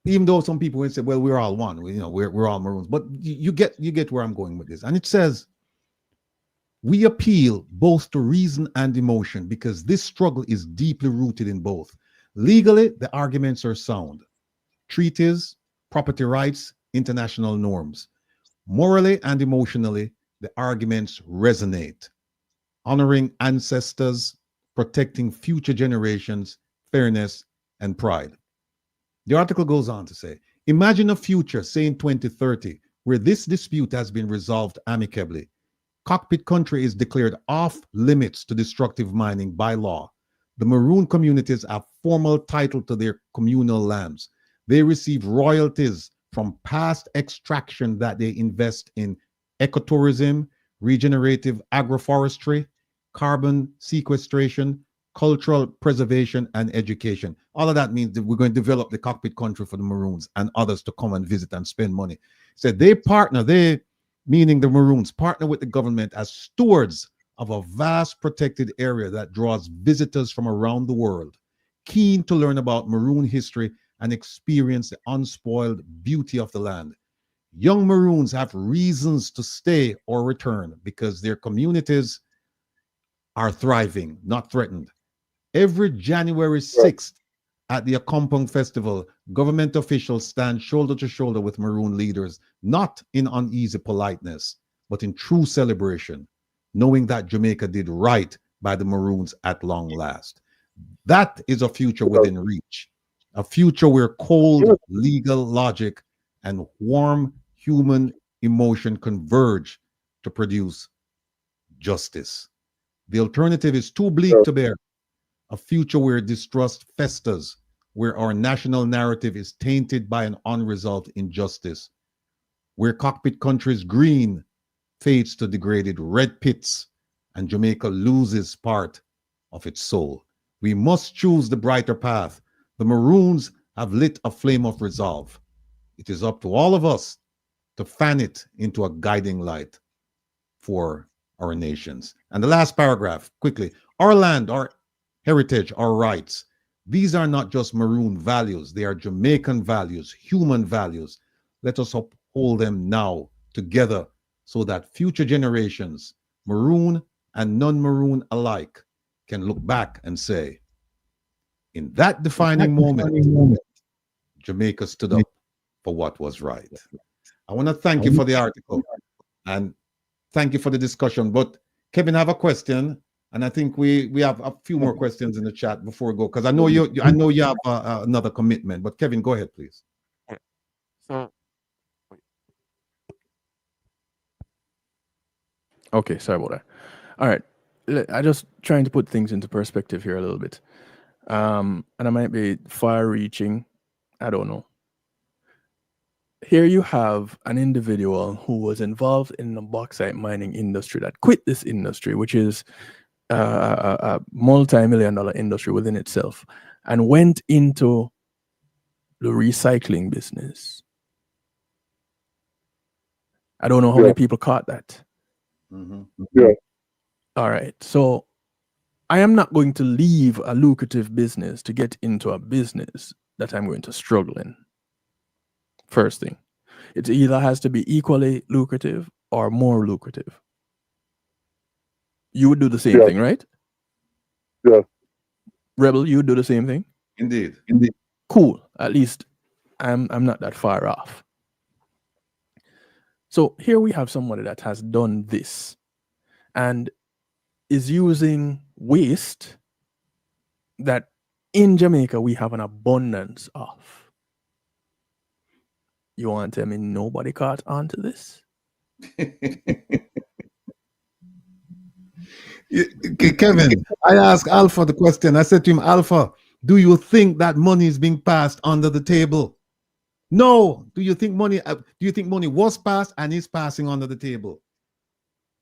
Even though some people will say, "Well, we're all one," we're all Maroons. But you get where I'm going with this. And it says, "We appeal both to reason and emotion because this struggle is deeply rooted in both. Legally, the arguments are sound: treaties, property rights, international norms. Morally and emotionally, the arguments resonate: honoring ancestors, protecting future generations, fairness, and pride." The article goes on to say, "Imagine a future, say in 2030, where this dispute has been resolved amicably. Cockpit country is declared off limits to destructive mining by law. The Maroon communities have formal title to their communal lands. They receive royalties from past extraction that they invest in ecotourism, regenerative agroforestry, carbon sequestration, cultural preservation, and education." All of that means that we're going to develop the cockpit country for the Maroons and others to come and visit and spend money. So they, meaning the Maroons, partner with the government as stewards of a vast protected area that draws visitors from around the world, keen to learn about Maroon history and experience the unspoiled beauty of the land. Young Maroons have reasons to stay or return because their communities are thriving, not threatened. Every January right. 6th at the Akompong Festival, government officials stand shoulder to shoulder with Maroon leaders, not in uneasy politeness, but in true celebration, knowing that Jamaica did right by the Maroons at long last. That is a future within reach, a future where cold Yeah. legal logic and warm human emotion converge to produce justice. The alternative is too bleak Yeah. to bear: a future where distrust festers, where our national narrative is tainted by an unresolved injustice, where cockpit country's green fades to degraded red pits, and Jamaica loses part of its soul. We must choose the brighter path. The Maroons have lit a flame of resolve. It is up to all of us to fan it into a guiding light for our nations. And the last paragraph, quickly: our land, our heritage, our rights. These are not just Maroon values, they are Jamaican values, human values. Let us uphold them now together so that future generations, Maroon and non Maroon alike, can look back and say, in that defining moment, Jamaica stood up for what was right. I want to thank you for the article and thank you for the discussion. But Kevin, I have a question, and I think we have a few more questions in the chat before we go, because I know you have another commitment. But Kevin, go ahead, please. Yeah. So, wait. Okay, sorry about that. All right. I just trying to put things into perspective here a little bit. And I might be far reaching. I don't know. Here you have an individual who was involved in the bauxite mining industry that quit this industry, which is a multi-million dollar industry within itself, and went into the recycling business. I don't know how Yeah. many people caught that. Mhm. Yeah. All right. So I am not going to leave a lucrative business to get into a business that I'm going to struggle in. First thing, it either has to be equally lucrative or more lucrative. You would do the same Yeah. thing, right? Yeah. Rebel, you would do the same thing? Indeed. Cool. At least I'm not that far off. So here we have somebody that has done this and is using waste that in Jamaica we have an abundance of. You want to tell me nobody caught on to this? Kevin, I asked Alpha the question. I said to him, Alpha, do you think that money is being passed under the table? No. Do you think money? Do you think money was passed and is passing under the table?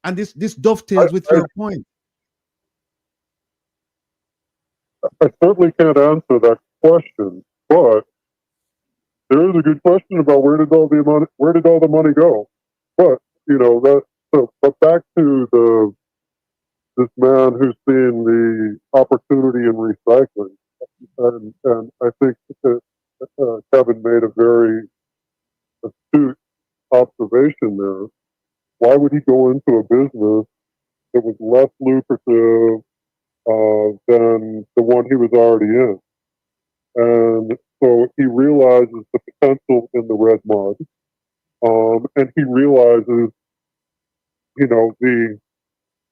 And this I, dovetails with I, your point. I certainly can't answer that question, but there is a good question about where did all the money go? But but back to this man who's seeing the opportunity in recycling, and I think that Kevin made a very astute observation there. Why would he go into a business that was less lucrative than the one he was already in? And so he realizes the potential in the red mud, and he realizes, the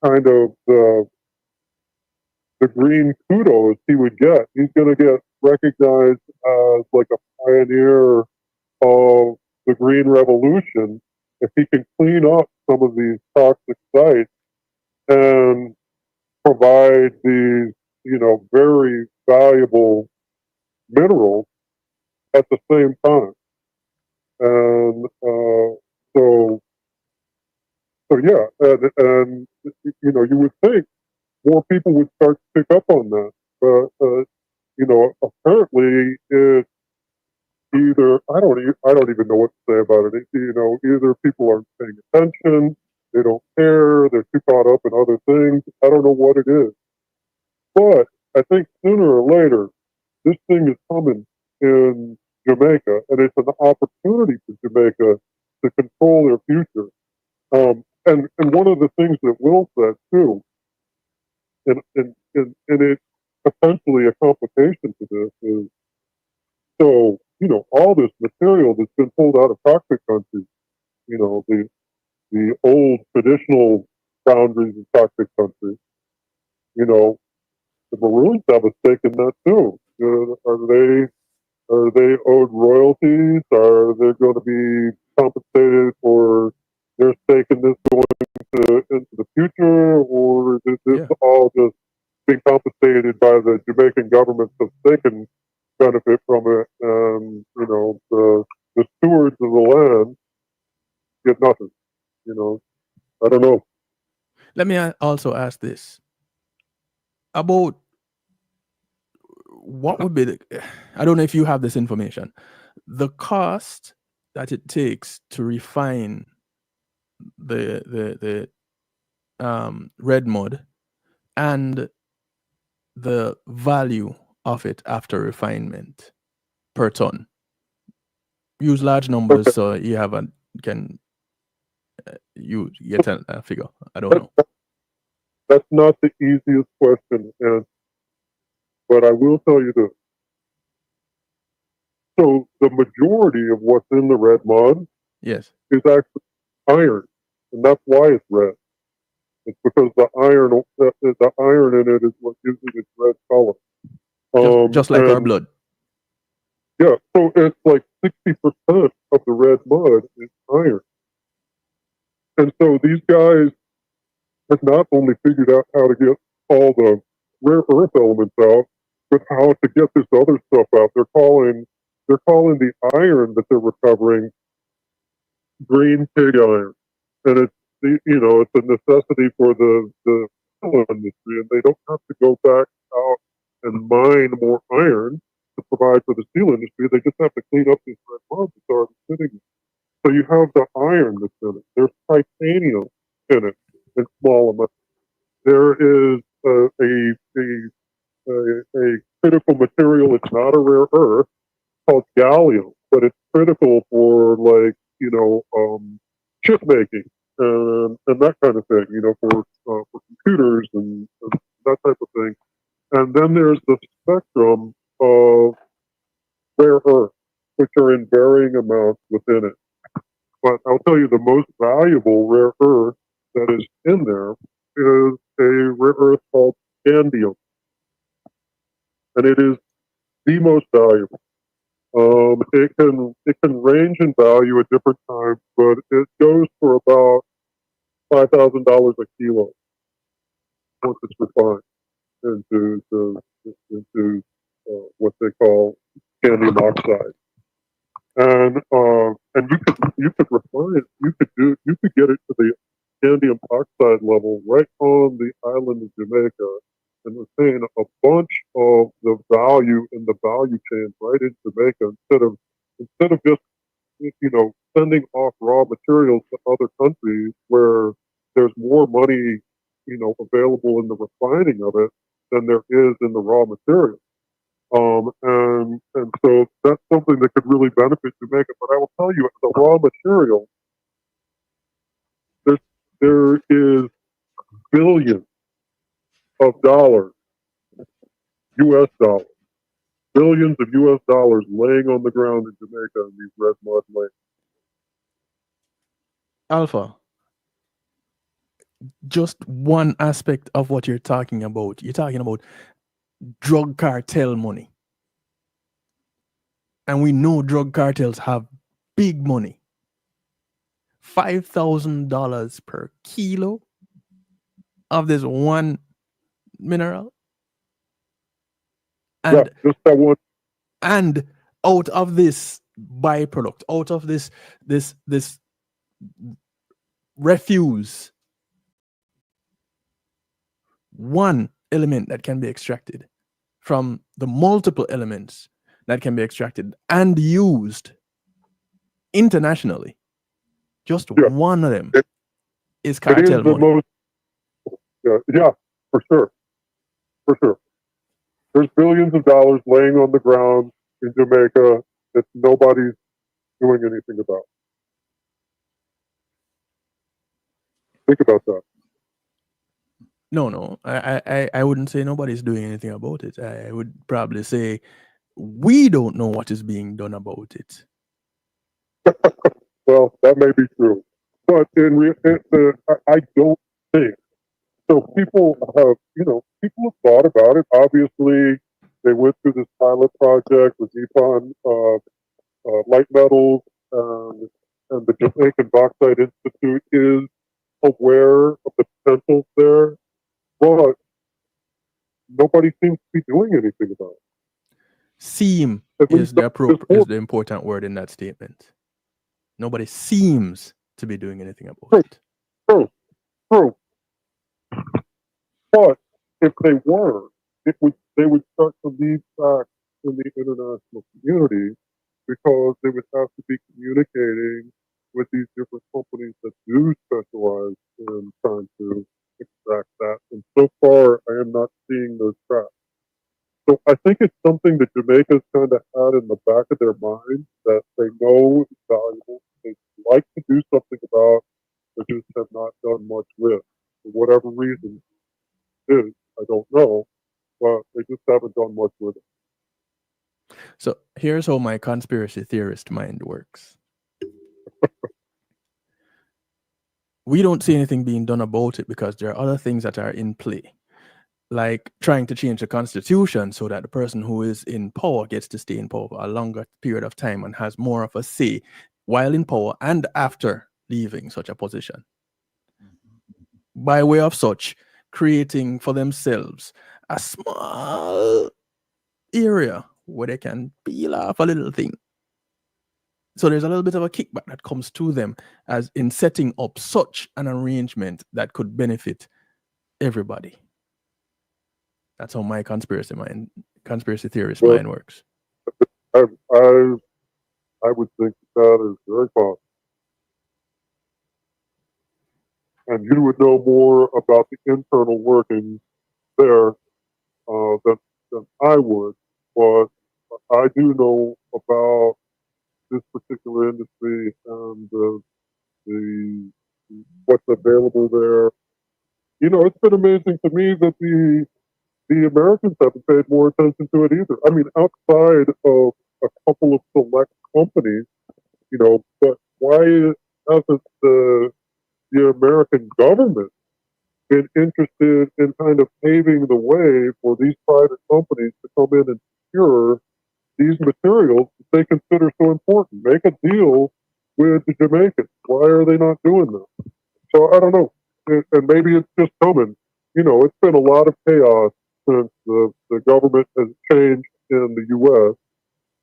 kind of the green kudos he would get. He's going to get recognized as like a pioneer of the green revolution if he can clean up some of these toxic sites and provide these, very valuable minerals at the same time. And so, so yeah, and you would think more people would start to pick up on that, but apparently it's either I don't even know what to say about it. Either people aren't paying attention, they don't care, they're too caught up in other things. I don't know what it is, but I think sooner or later this thing is coming in Jamaica, and it's an opportunity for Jamaica to control their future. And one of the things that Will said too, and it's essentially a complication to this is so all this material that's been pulled out of toxic countries, the old traditional boundaries of toxic countries, the Maroons have a stake in that too. Are they owed royalties? Are they going to be compensated for their stake in this going into the future, or is this all just being compensated by the Jamaican government so they can benefit from it? And the stewards of the land get nothing. I don't know. Let me also ask this about what would be the, I don't know if you have this information, the cost that it takes to refine the red mud and the value of it after refinement per ton. Use large numbers Okay. so you have you get a figure. I don't know. That's not the easiest question, but I will tell you this. So the majority of what's in the red mud Yes. is actually iron, and that's why it's red. It's because the iron in it is what gives it its red color. Just like our blood. Yeah, so it's like 60% of the red mud is iron. And so these guys have not only figured out how to get all the rare earth elements out, but how to get this other stuff out. They're calling the iron that they're recovering green pig iron, and it's it's a necessity for the steel industry, and they don't have to go back out and mine more iron to provide for the steel industry. They just have to clean up these red mud that's already sitting there. So you have the iron that's in it. There's titanium in it in small amounts. There is a critical material. It's not a rare earth called gallium, but it's critical for chip making and that kind of thing. For computers and that type of thing. And then there's the spectrum of rare earth, which are in varying amounts within it. But I'll tell you the most valuable rare earth that is in there is a rare earth called scandium. And it is the most valuable. It can range in value at different times, but it goes for about $5,000 a kilo once it's refined into what they call scandium oxide. And you could refine it. You could get it to the scandium oxide level right on the island of Jamaica, and retain a bunch of the value in the value chain right in Jamaica instead of just sending off raw materials to other countries where there's more money available in the refining of it than there is in the raw material. And so that's something that could really benefit Jamaica. But I will tell you, the raw material, there is billions of dollars, U.S. dollars, billions of U.S. dollars laying on the ground in Jamaica in these red mud lakes. Alpha, just one aspect of what you're talking about. You're talking about drug cartel money. And we know drug cartels have big money. $5,000 per kilo of this one mineral. And just that one. And out of this byproduct, out of this refuse, one element that can be extracted from the multiple elements that can be extracted and used internationally, just one of them is cartel money. Yeah, for sure. There's billions of dollars laying on the ground in Jamaica that nobody's doing anything about. Think about that. No, I wouldn't say nobody's doing anything about it. I would probably say we don't know what is being done about it. Well, that may be true, but I don't think so. People have thought about it. Obviously, they went through this pilot project with Nippon Light Metals, and the Jamaican Bauxite Institute is aware of the potential there, but nobody seems to be doing anything about it. Seem is the important word in that statement. Nobody seems to be doing anything about it. True. But if they were, they would start to lead back in the international community, because they would have to be communicating with these different companies that do specialize in trying to extract that. And so far, I am not seeing those tracks. So I think it's something that Jamaica's kind of had in the back of their mind, that they know is valuable. They like to do something about, but just have not done much with. For whatever reason it is, I don't know, but they just haven't done much with it. So here's how my conspiracy theorist mind works. We don't see anything being done about it because there are other things that are in play, like trying to change the constitution so that the person who is in power gets to stay in power for a longer period of time and has more of a say while in power and after leaving such a position. By way of such, creating for themselves a small area where they can peel off a little thing. So there's a little bit of a kickback that comes to them as in setting up such an arrangement that could benefit everybody. That's how my conspiracy theorist mind works. I would think that is very possible. And you would know more about the internal workings there than I would, but I do know about this particular industry and the what's available there. It's been amazing to me that the Americans haven't paid more attention to it either. I mean, outside of a couple of select companies, but why hasn't the American government been interested in kind of paving the way for these private companies to come in and secure these materials that they consider so important. Make a deal with the Jamaicans. Why are they not doing this? So I don't know. And maybe it's just coming. It's been a lot of chaos since the government has changed in the U.S.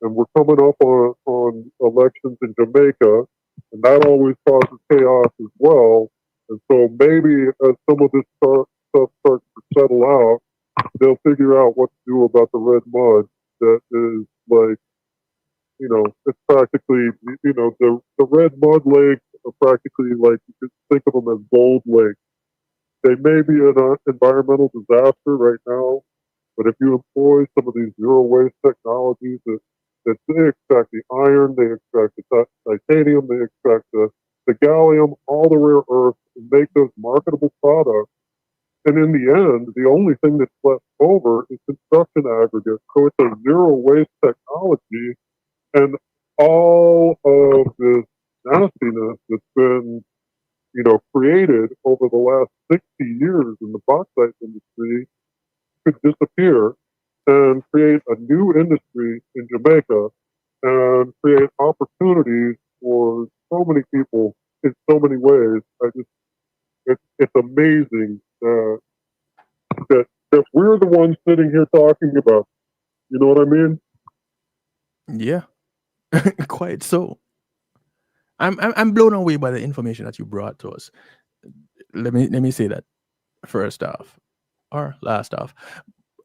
and we're coming up on elections in Jamaica, and that always causes chaos as well. And so maybe as some of this stuff starts to settle out, they'll figure out what to do about the red mud that is like, it's practically, the red mud lakes are practically like, you could think of them as gold lakes. They may be an environmental disaster right now, but if you employ some of these zero waste technologies that they extract the iron, they extract the titanium, they extract the gallium, all the rare earths, and make those marketable products. And in the end, the only thing that's left over is construction aggregates. So it's a zero waste technology, and all of this nastiness that's been, created over the last 60 years in the bauxite industry could disappear and create a new industry in Jamaica and create opportunities for so many people in so many ways. It's amazing that we're the ones sitting here talking about it. You know what I mean? Yeah, quite so. I'm blown away by the information that you brought to us. Let me say that first off or last off,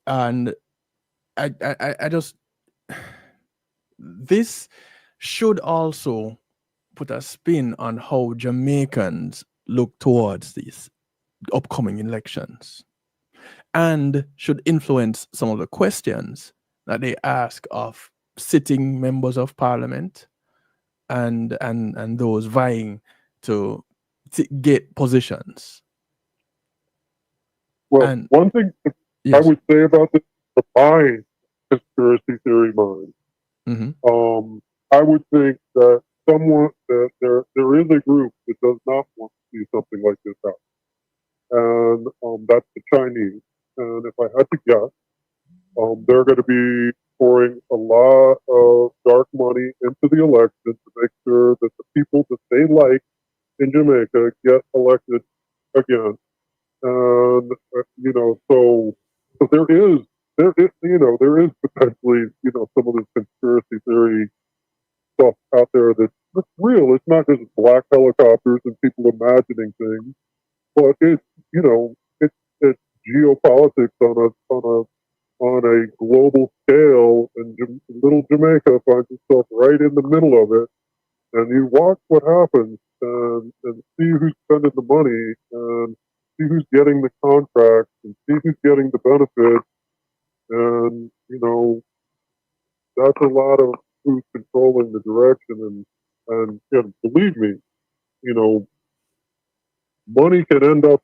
and I just this should also put a spin on how Jamaicans look towards these upcoming elections, and should influence some of the questions that they ask of sitting members of parliament and those vying to get positions. Well, And one thing I yes, would say about this, the my conspiracy theory mind, hmm I would think that there is a group that does not want to see something like this happen, and that's the Chinese. And if I had to guess, they're going to be pouring a lot of dark money into the election to make sure that the people that they like in Jamaica get elected again. And so there is potentially some of this conspiracy theory stuff out there that's real. It's not just black helicopters and people imagining things, but it's geopolitics on a global scale, and little Jamaica finds itself right in the middle of it. And you watch what happens and see who's spending the money and see who's getting the contracts and see who's getting the benefits. And, that's a lot of who's controlling the direction. And believe me, you know, money can end up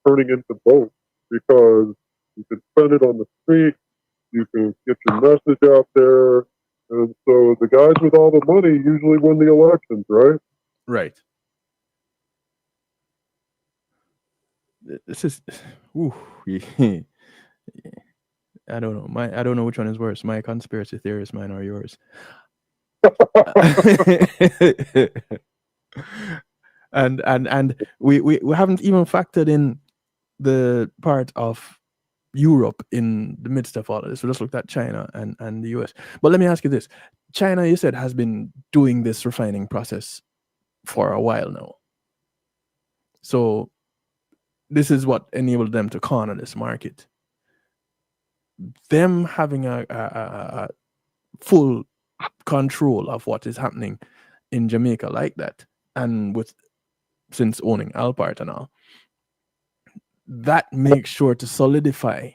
turning into both because you can spend it on the street, you can get your message out there. And so the guys with all the money usually win the elections, right? right. This is, ooh, I don't know. I don't know which one is worse. My conspiracy theories, mine or yours. and we haven't even factored in the part of Europe in the midst of all of this. We just looked at China and the US. But let me ask you this. China, you said, has been doing this refining process for a while now. So this is what enabled them to corner this market. Them having a full control of what is happening in Jamaica like that, and with since owning Alpart and all, that makes sure to solidify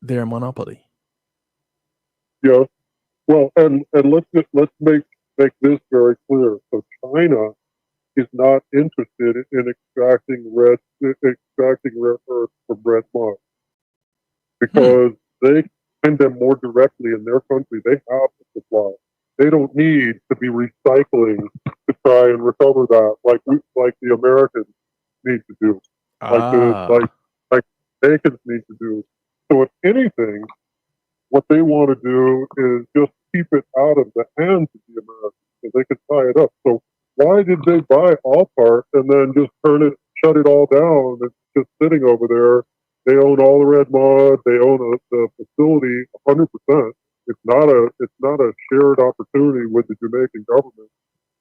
their monopoly. Yeah. Well, and let's make this very clear. So China is not interested in extracting rare earth from red mud because they find them more directly in their country. They have the supply. They don't need to be recycling to try and recover that like the Americans need to do, like Jamaicans need to do. So if anything, what they want to do is just keep it out of the hands of the Americans so they could tie it up. So why did they buy Alpart and then just shut it all down? It's just sitting over there. They own all the red mud. They own the facility 100%. It's not a shared opportunity with the Jamaican government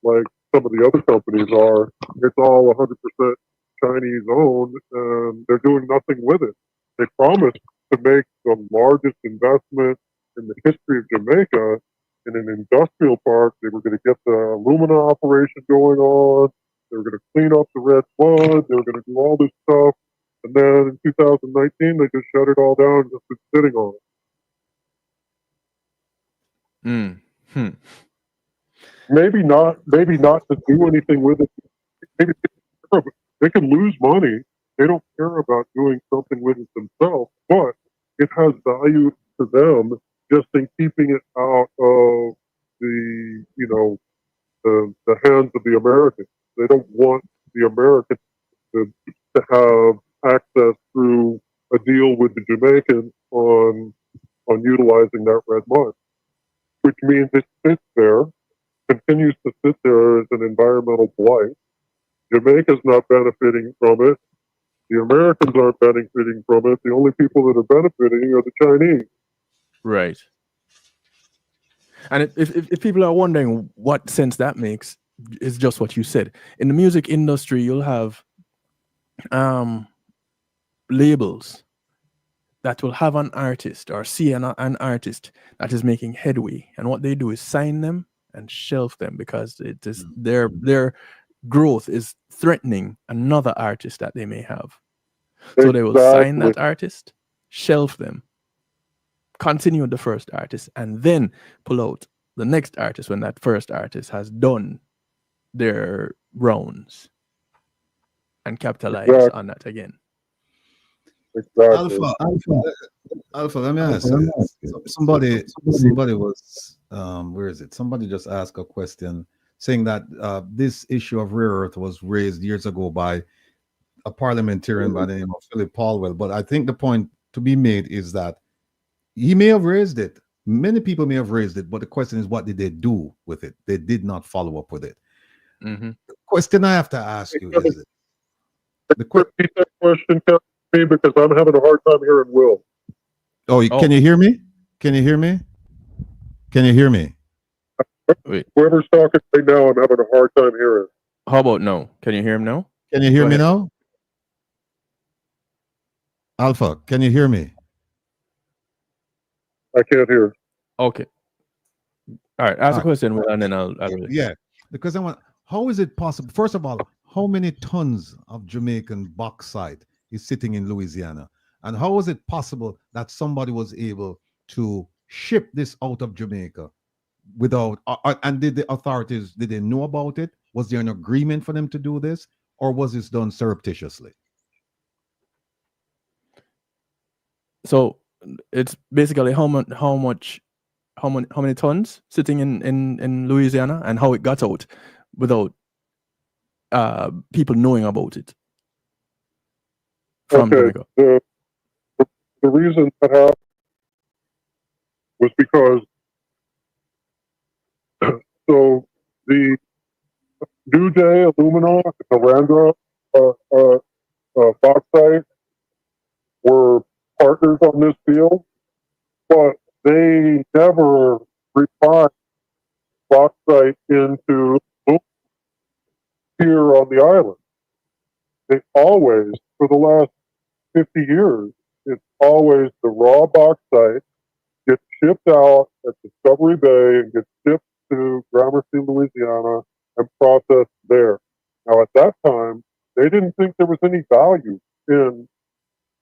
like some of the other companies are. It's all 100% Chinese owned, and they're doing nothing with it. They promised to make the largest investment in the history of Jamaica in an industrial park. They were going to get the alumina operation going on. They were going to clean up the red mud. They were going to do all this stuff. And then in 2019, they just shut it all down and just been sitting on it. Mm. Hmm. Maybe not to do anything with it. Maybe they can lose money. They don't care about doing something with it themselves, but it has value to them just in keeping it out of the hands of the Americans. They don't want the Americans to have access through a deal with the Jamaicans on utilizing that red mud, which means it sits there, continues to sit there as an environmental blight. Jamaica's not benefiting from it. The Americans aren't benefiting from it. The only people that are benefiting are the Chinese. Right. And if people are wondering what sense that makes, it's just what you said. In the music industry, you'll have labels that will have an artist or see an artist that is making headway, and what they do is sign them and shelf them because it is their growth is threatening another artist that they may have. So they will sign that artist, shelf them, continue with the first artist, and then pull out the next artist when that first artist has done their rounds and capitalize on that again. Exactly. Alpha, let me ask you. Somebody was where is it? Somebody just asked a question saying that this issue of rare earth was raised years ago by a parliamentarian by the name of Philip Palwell. But I think the point to be made is that he may have raised it. Many people may have raised it, but the question is, what did they do with it? They did not follow up with it. Mm-hmm. The question I have to ask you is, repeat that question to me because I'm having a hard time hearing Will. Can you hear me? Can you hear me? Can you hear me? Wait. Whoever's talking right now, I'm having a hard time hearing. How about now? Can you hear him now? Can you hear me now? Alpha, can you hear me? I can't hear. Okay. All right. Ask a question, and then I'll yeah. Because I want. How is it possible? First of all, how many tons of Jamaican bauxite is sitting in Louisiana, and how is it possible that somebody was able to ship this out of Jamaica without? And did the authorities did they know about it? Was there an agreement for them to do this, or was this done surreptitiously? So it's basically how many tons sitting in Louisiana and how it got out without people knowing about it from Jamaica. The reason that happened was because so the New Day Alumina and Aranda Bauxite were partners on this deal, but they never refined bauxite into here on the island. They always, for the last 50 years, it's always the raw bauxite gets shipped out at Discovery Bay and gets shipped to Gramercy, Louisiana, and processed there. Now, at that time, they didn't think there was any value in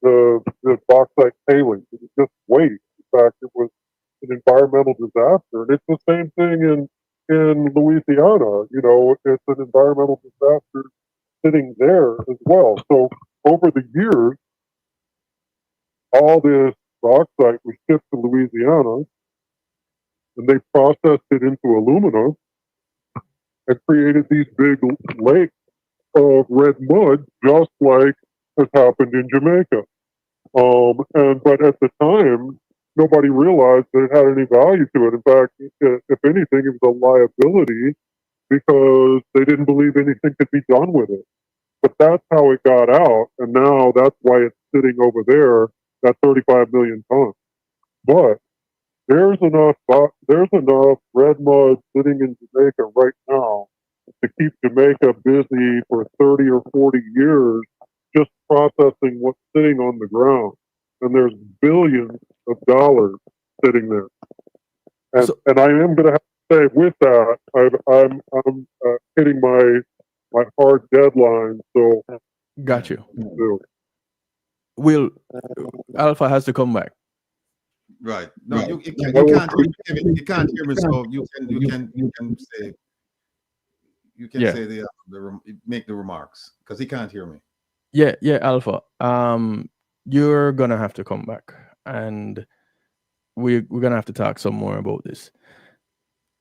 the bauxite tailings. It was just waste. In fact, it was an environmental disaster. And it's the same thing in Louisiana. You know, it's an environmental disaster sitting there as well. So over the years, all this bauxite was shipped to Louisiana, and they processed it into alumina and created these big lakes of red mud, just like has happened in Jamaica. But at the time, nobody realized that it had any value to it. In fact, if anything, it was a liability because they didn't believe anything could be done with it. But that's how it got out, and now that's why it's sitting over there at 35 million tons. But there's enough red mud sitting in Jamaica right now to keep Jamaica busy for 30 or 40 years just processing what's sitting on the ground. And there's billions of dollars sitting there. And, So- and I am going to have to say, with that, I'm hitting my hard deadline. So, Got you. so Will Alpha has to come back. Right. No, Right. you Well, can't hear me. So you can say Yeah. say make the remarks because he can't hear me. Yeah, Alpha. You're gonna have to come back, and we're gonna have to talk some more about this.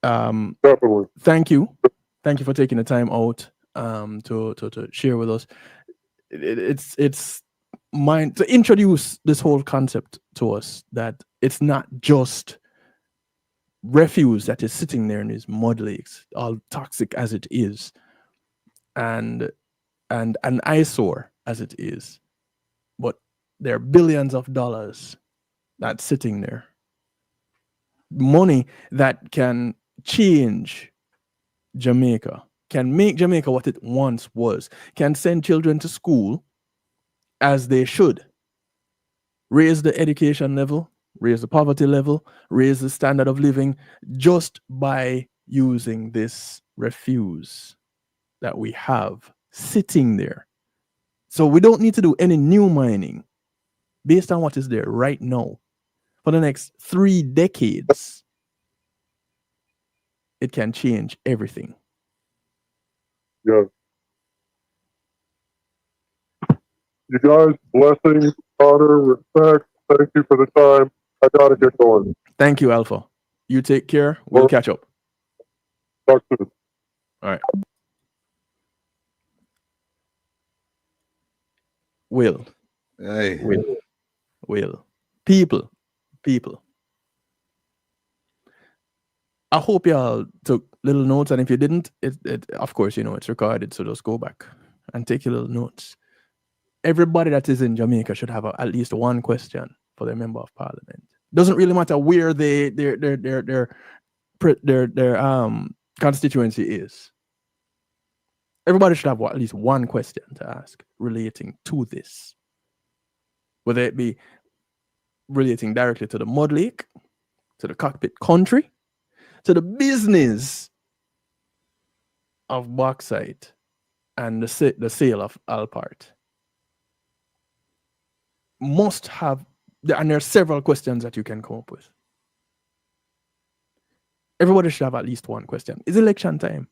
definitely. Thank you for taking the time out to share with us. It's mine to introduce this whole concept to us, that it's not just refuse that is sitting there in these mud lakes, all toxic as it is, and an eyesore as it is, but there are billions of dollars that's sitting there, money that can change Jamaica, can make Jamaica what it once was, can send children to school as they should, raise the education level, raise the poverty level, raise the standard of living, just by using this refuse that we have sitting there. So we don't need to do any new mining based on what is there right now. For the next 3 decades, it can change everything. Yes. You guys, blessings, honor, respect. Thank you for the time. I gotta get going. Thank you, Alpha. You take care. We'll catch up. Talk soon. All right. Will. Hey. Will. People. I hope y'all took little notes, and if you didn't, it of course, it's recorded, so just go back and take your little notes. Everybody that is in Jamaica should have at least one question for their member of parliament. Doesn't really matter where their constituency is. Everybody should have at least one question to ask relating to this, whether it be relating directly to the mud lake, to the cockpit country, to the business of bauxite and the sale of Alpart. Must have, and there are several questions that you can come up with. Everybody should have at least one question. It's election time.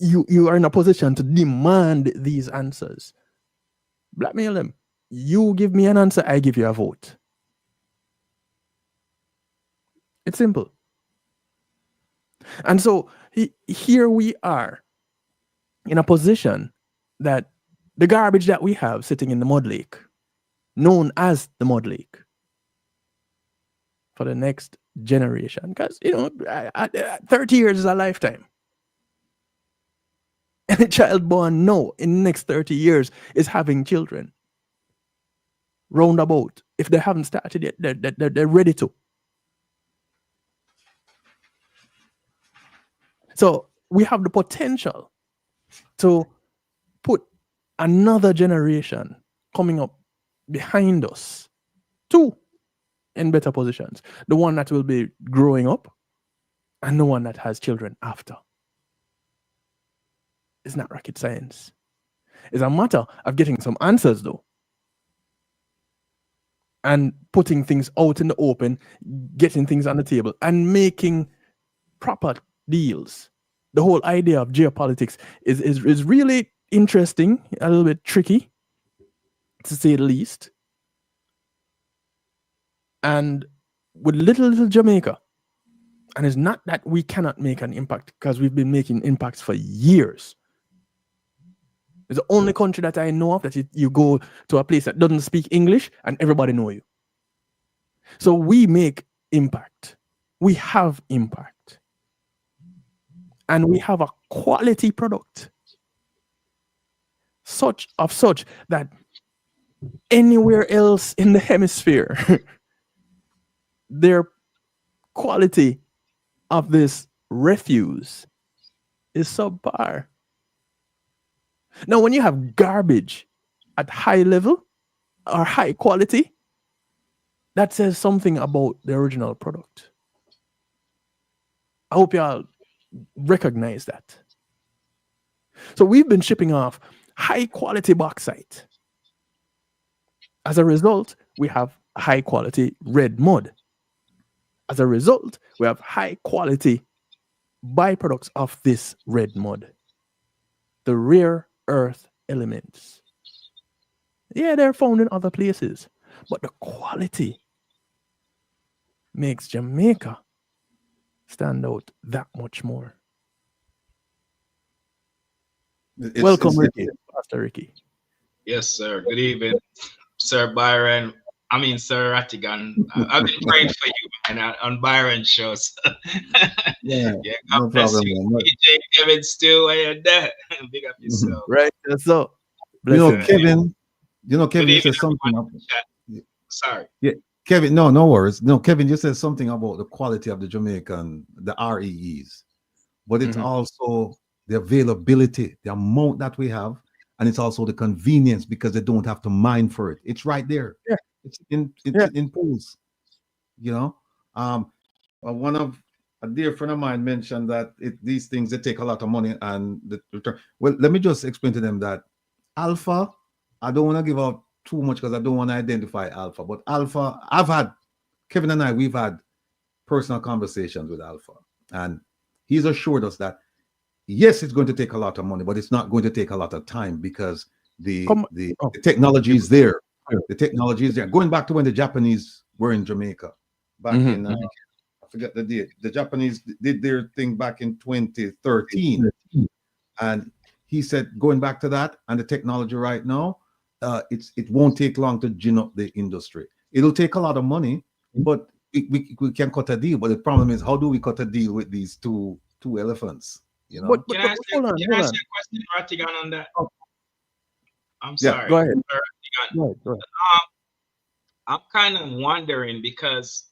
You are in a position to demand these answers. Blackmail them. You give me an answer, I give you a vote. It's simple. And so here we are in a position that the garbage that we have sitting in the mud lake, known as the mud lake, for the next generation, because 30 years is a lifetime. Any child born now in the next 30 years is having children. Roundabout. If they haven't started yet, they're ready to. So we have the potential to put another generation coming up behind us, two in better positions. The one that will be growing up and the one that has children after. It's not rocket science. It's a matter of getting some answers, though, and putting things out in the open, getting things on the table, and making proper deals. The whole idea of geopolitics is really interesting, a little bit tricky, to say the least. And with little Jamaica, and it's not that we cannot make an impact, because we've been making impacts for years. It's the only country that I know of that you go to a place that doesn't speak English and everybody know you. So we make impact. We have impact. And we have a quality product. Such that anywhere else in the hemisphere, their quality of this refuse is subpar. Now, when you have garbage at high level or high quality, that says something about the original product. I hope y'all recognize that. So we've been shipping off high quality bauxite. As a result, we have high quality red mud. As a result, we have high quality byproducts of this red mud. The rare earth elements. Yeah, they're found in other places, but the quality makes Jamaica stand out that much more. Welcome, Ricky. Pastor Ricky. Yes, sir. Good evening, Sir Byron. I mean, Sir Rattigan. I've been praying for you, man, on Byron's shows. Yeah, God no bless problem, you. man. DJ Kevin Stew, and that. Big up yourself. Right. So, You know, blessings. Kevin. You know, Good Kevin, you evening, said something. everyone. Sorry. Yeah, Kevin. No, no worries. No, Kevin, you said something about the quality of the Jamaican, the REEs, but it's Mhm. also the availability, the amount that we have, and it's also the convenience because they don't have to mine for it. It's right there. Yeah. It's in Yeah. in pools. You know, one of a dear friend of mine mentioned that these things they take a lot of money and the return. Well, let me just explain to them that Alpha. I don't want to give out too much because I don't want to identify Alpha, but Alpha, I've had Kevin and I, we've had personal conversations with Alpha, and he's assured us that yes, it's going to take a lot of money, but it's not going to take a lot of time because the Come. the, Oh, the technology is there. The technology is there. Going back to when the Japanese were in Jamaica, back in I forget the date. The Japanese did their thing back in 2013, and he said going back to that and the technology right now, it won't take long to gin up the industry. It'll take a lot of money, but we can cut a deal. But the problem is, how do we cut a deal with these two elephants? You know? But Can I ask you, hold on, can I hold ask on. you a question, Rattigan, on that? Oh. I'm Yeah, sorry. Go ahead. Sir Rattigan. Go ahead. I'm kind of wondering because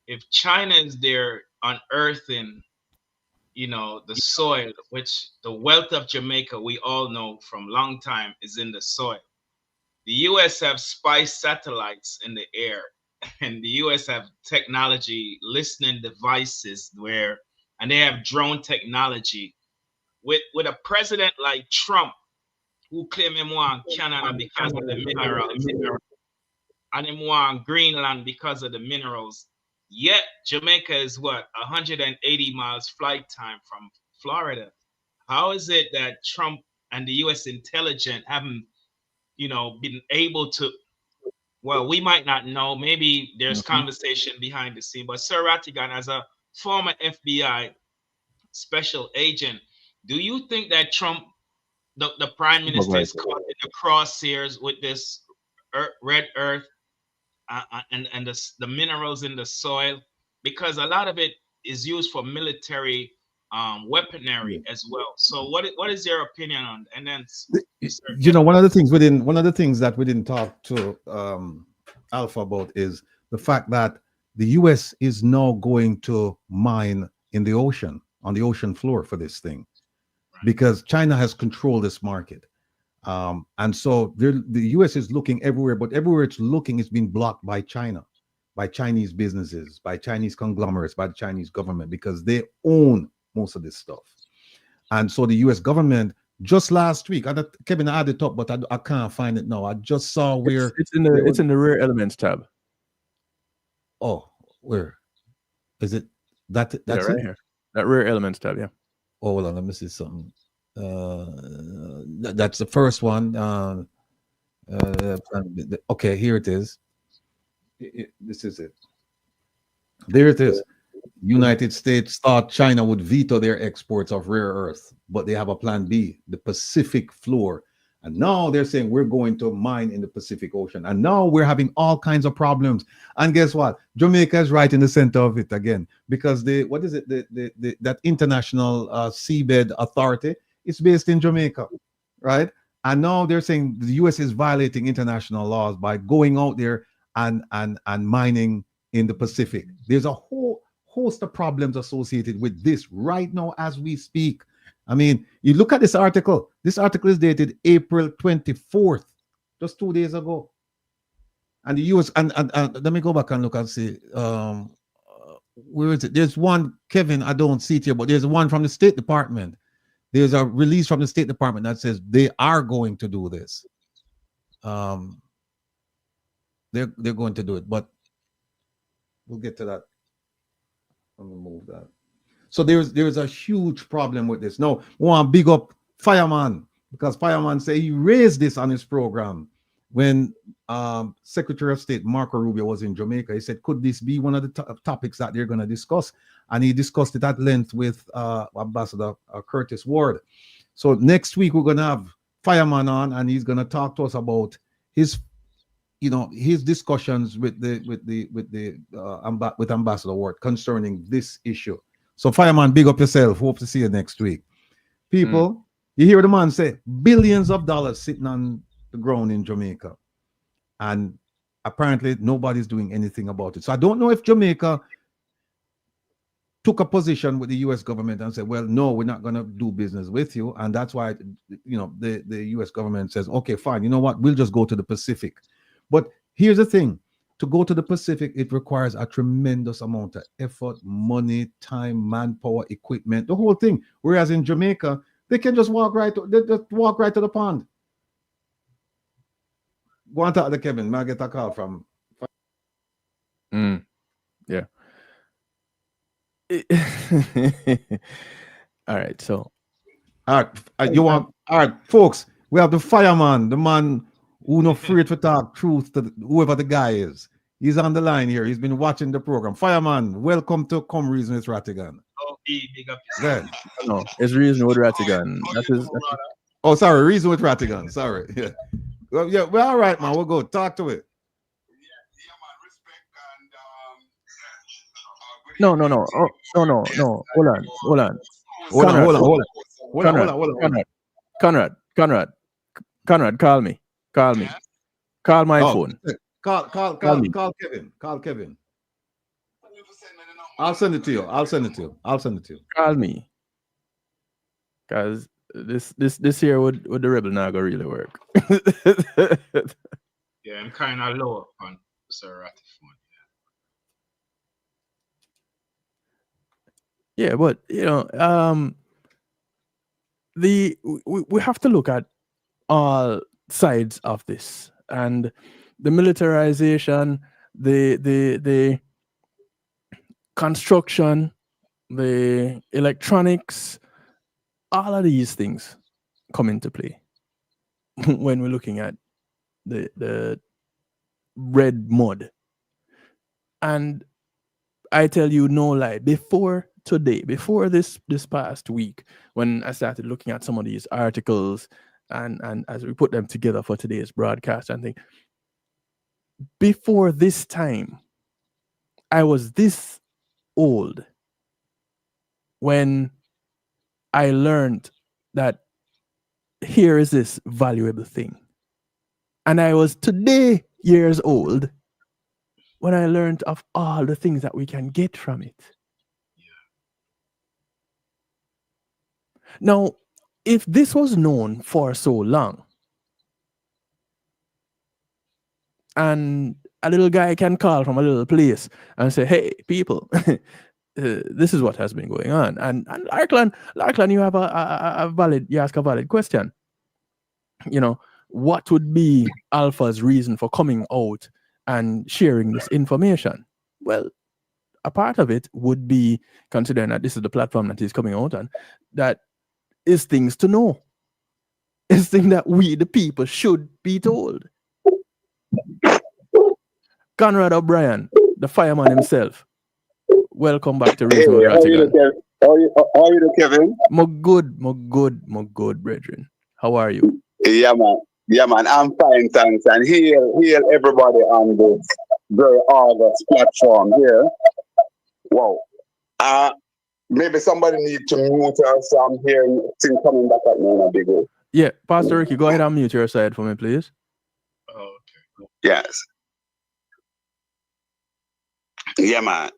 if China is there unearthing, the soil, which the wealth of Jamaica, we all know from long time is in the soil. The US have spy satellites in the air, and the US have technology listening devices and they have drone technology. With a president like Trump, who claim him want Canada because of the minerals, and him want Greenland because of the minerals. Yet Jamaica is what 180 miles flight time from Florida. How is it that Trump and the U.S. intelligence haven't, been able to? Well, we might not know. Maybe there's conversation behind the scene. But Sir Rattigan, as a former FBI special agent, do you think that Trump, the prime minister, is caught in the crosshairs with this red earth and the minerals in the soil? Because a lot of it is used for military weaponry as well. So what is your opinion on that? And then one of the things that we didn't talk to Alpha about is the fact that the US is now going to mine in the ocean, on the ocean floor for this thing, because China has controlled this market. And so the US is looking everywhere, but everywhere it's looking is being blocked by China, by Chinese businesses, by Chinese conglomerates, by the Chinese government, because they own most of this stuff. And so the US government, just last week, Kevin, I had it up, but I can't find it now. I just saw where it's in the rare elements tab. Oh, where is it? That's right it? here. That rare elements tab, yeah. Oh, hold on, let me see something. That's the first one. Okay, here it is. This is it. There it is. United States thought China would veto their exports of rare earth, but they have a plan B, the Pacific floor. And now they're saying we're going to mine in the Pacific Ocean. And now we're having all kinds of problems. And guess what? Jamaica is right in the center of it again. Because what is it? That International Seabed Authority is based in Jamaica, right? And now they're saying the US is violating international laws by going out there and mining in the Pacific. There's a whole host of problems associated with this right now as we speak. I mean, you look at this article. This article is dated April 24th, just 2 days ago. And the US, and let me go back and look and see. Where is it? There's one, Kevin, I don't see it here, but there's one from the State Department. There's a release from the State Department that says they are going to do this. They're going to do it, but we'll get to that. Let me move that. So there's a huge problem with this. Now, I want to big up Fireman, because Fireman said he raised this on his program when Secretary of State Marco Rubio was in Jamaica. He said, could this be one of the topics that they're going to discuss? And he discussed it at length with Ambassador Curtis Ward. So next week we're going to have Fireman on, and he's going to talk to us about his discussions with Ambassador Ward concerning this issue. So Fireman, big up yourself. Hope to see you next week. People, you hear the man say billions of dollars sitting on the ground in Jamaica, and apparently nobody's doing anything about it. So I don't know if Jamaica took a position with the US government and said, well, no, we're not going to do business with you. And that's why, the US government says, okay, fine. You know what? We'll just go to the Pacific. But here's the thing. To go to the Pacific, it requires a tremendous amount of effort, money, time, manpower, equipment, the whole thing. Whereas in Jamaica, they can just walk right to the pond. Go on to the Kevin. May I get a call from? Yeah. All right. So, all right, folks. We have the Fireman, the man who not afraid to talk truth to whoever the guy is. He's on the line here. He's been watching the program. Fireman, welcome to Come Reason with Rattigan. Oh, big up Good. no, it's Reason with Rattigan. Oh, sorry, Reason with Rattigan. Sorry. Yeah. Well, all right, man. We'll go. Talk to it. No. No. Hold on. Conrad, call me. Call my phone. Call Kevin. I'll send it to you. Call me. Because this here would the rebel now go really work. Yeah, I'm kind of low on Sir Ratty phone. Yeah, but we have to look at all sides of this, and the militarization, the construction, the electronics, all of these things come into play when we're looking at the red mud. And I tell you no lie, before this past week, when I started looking at some of these articles and as we put them together for today's broadcast, and think, before this time, I was this old when I learned that here is this valuable thing. And I was today years old when I learned of all the things that we can get from it. Now, if this was known for so long, and a little guy can call from a little place and say, hey, people, this is what has been going on. And Larkland, you have you ask a valid question. What would be Alpha's reason for coming out and sharing this information? Well, a part of it would be, considering that this is the platform that he's coming out on, that is things to know. It's things that we, the people, should be told. Conrad O'Brien, the fireman himself, welcome back to Reason with Rattigan. How are you, Kevin? My good, brethren. How are you? Yeah, man. Yeah, man. I'm fine, thanks. And heal everybody on this very August platform here. Wow. Uh, maybe somebody need to mute us. I'm hearing thing coming back at me in a big way. Yeah, Pastor Ricky, go ahead and mute your side for me, please. Oh, okay. Yes. Yeah, man.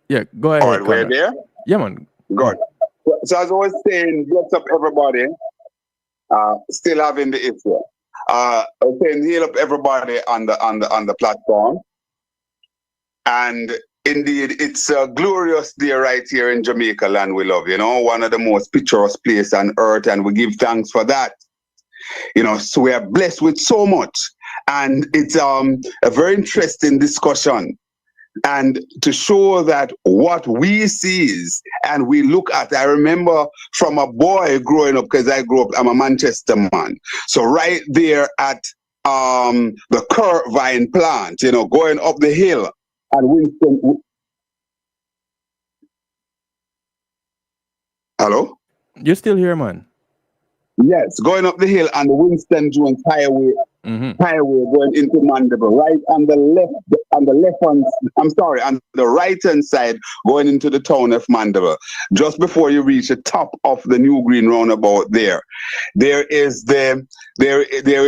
Yeah, go All ahead, right, we're Connor. there. Yeah, man. Good. So as I was saying, bless up everybody. Still having the issue. I was saying heal up everybody on the platform. And indeed, it's a glorious day right here in Jamaica land we love, one of the most picturesque places on earth, and we give thanks for that. So we are blessed with so much. And it's a very interesting discussion. And to show that what we see and we look at, I remember from a boy growing up, because I grew up, I'm a Manchester man. So right there at the Kurt Vine plant, going up the hill, and Winston. Hello? You're still here, man. Yes, going up the hill on the Winston Jones Highway, going into Mandeville, right on the right hand side, going into the town of Mandeville. Just before you reach the top of the New Green roundabout there is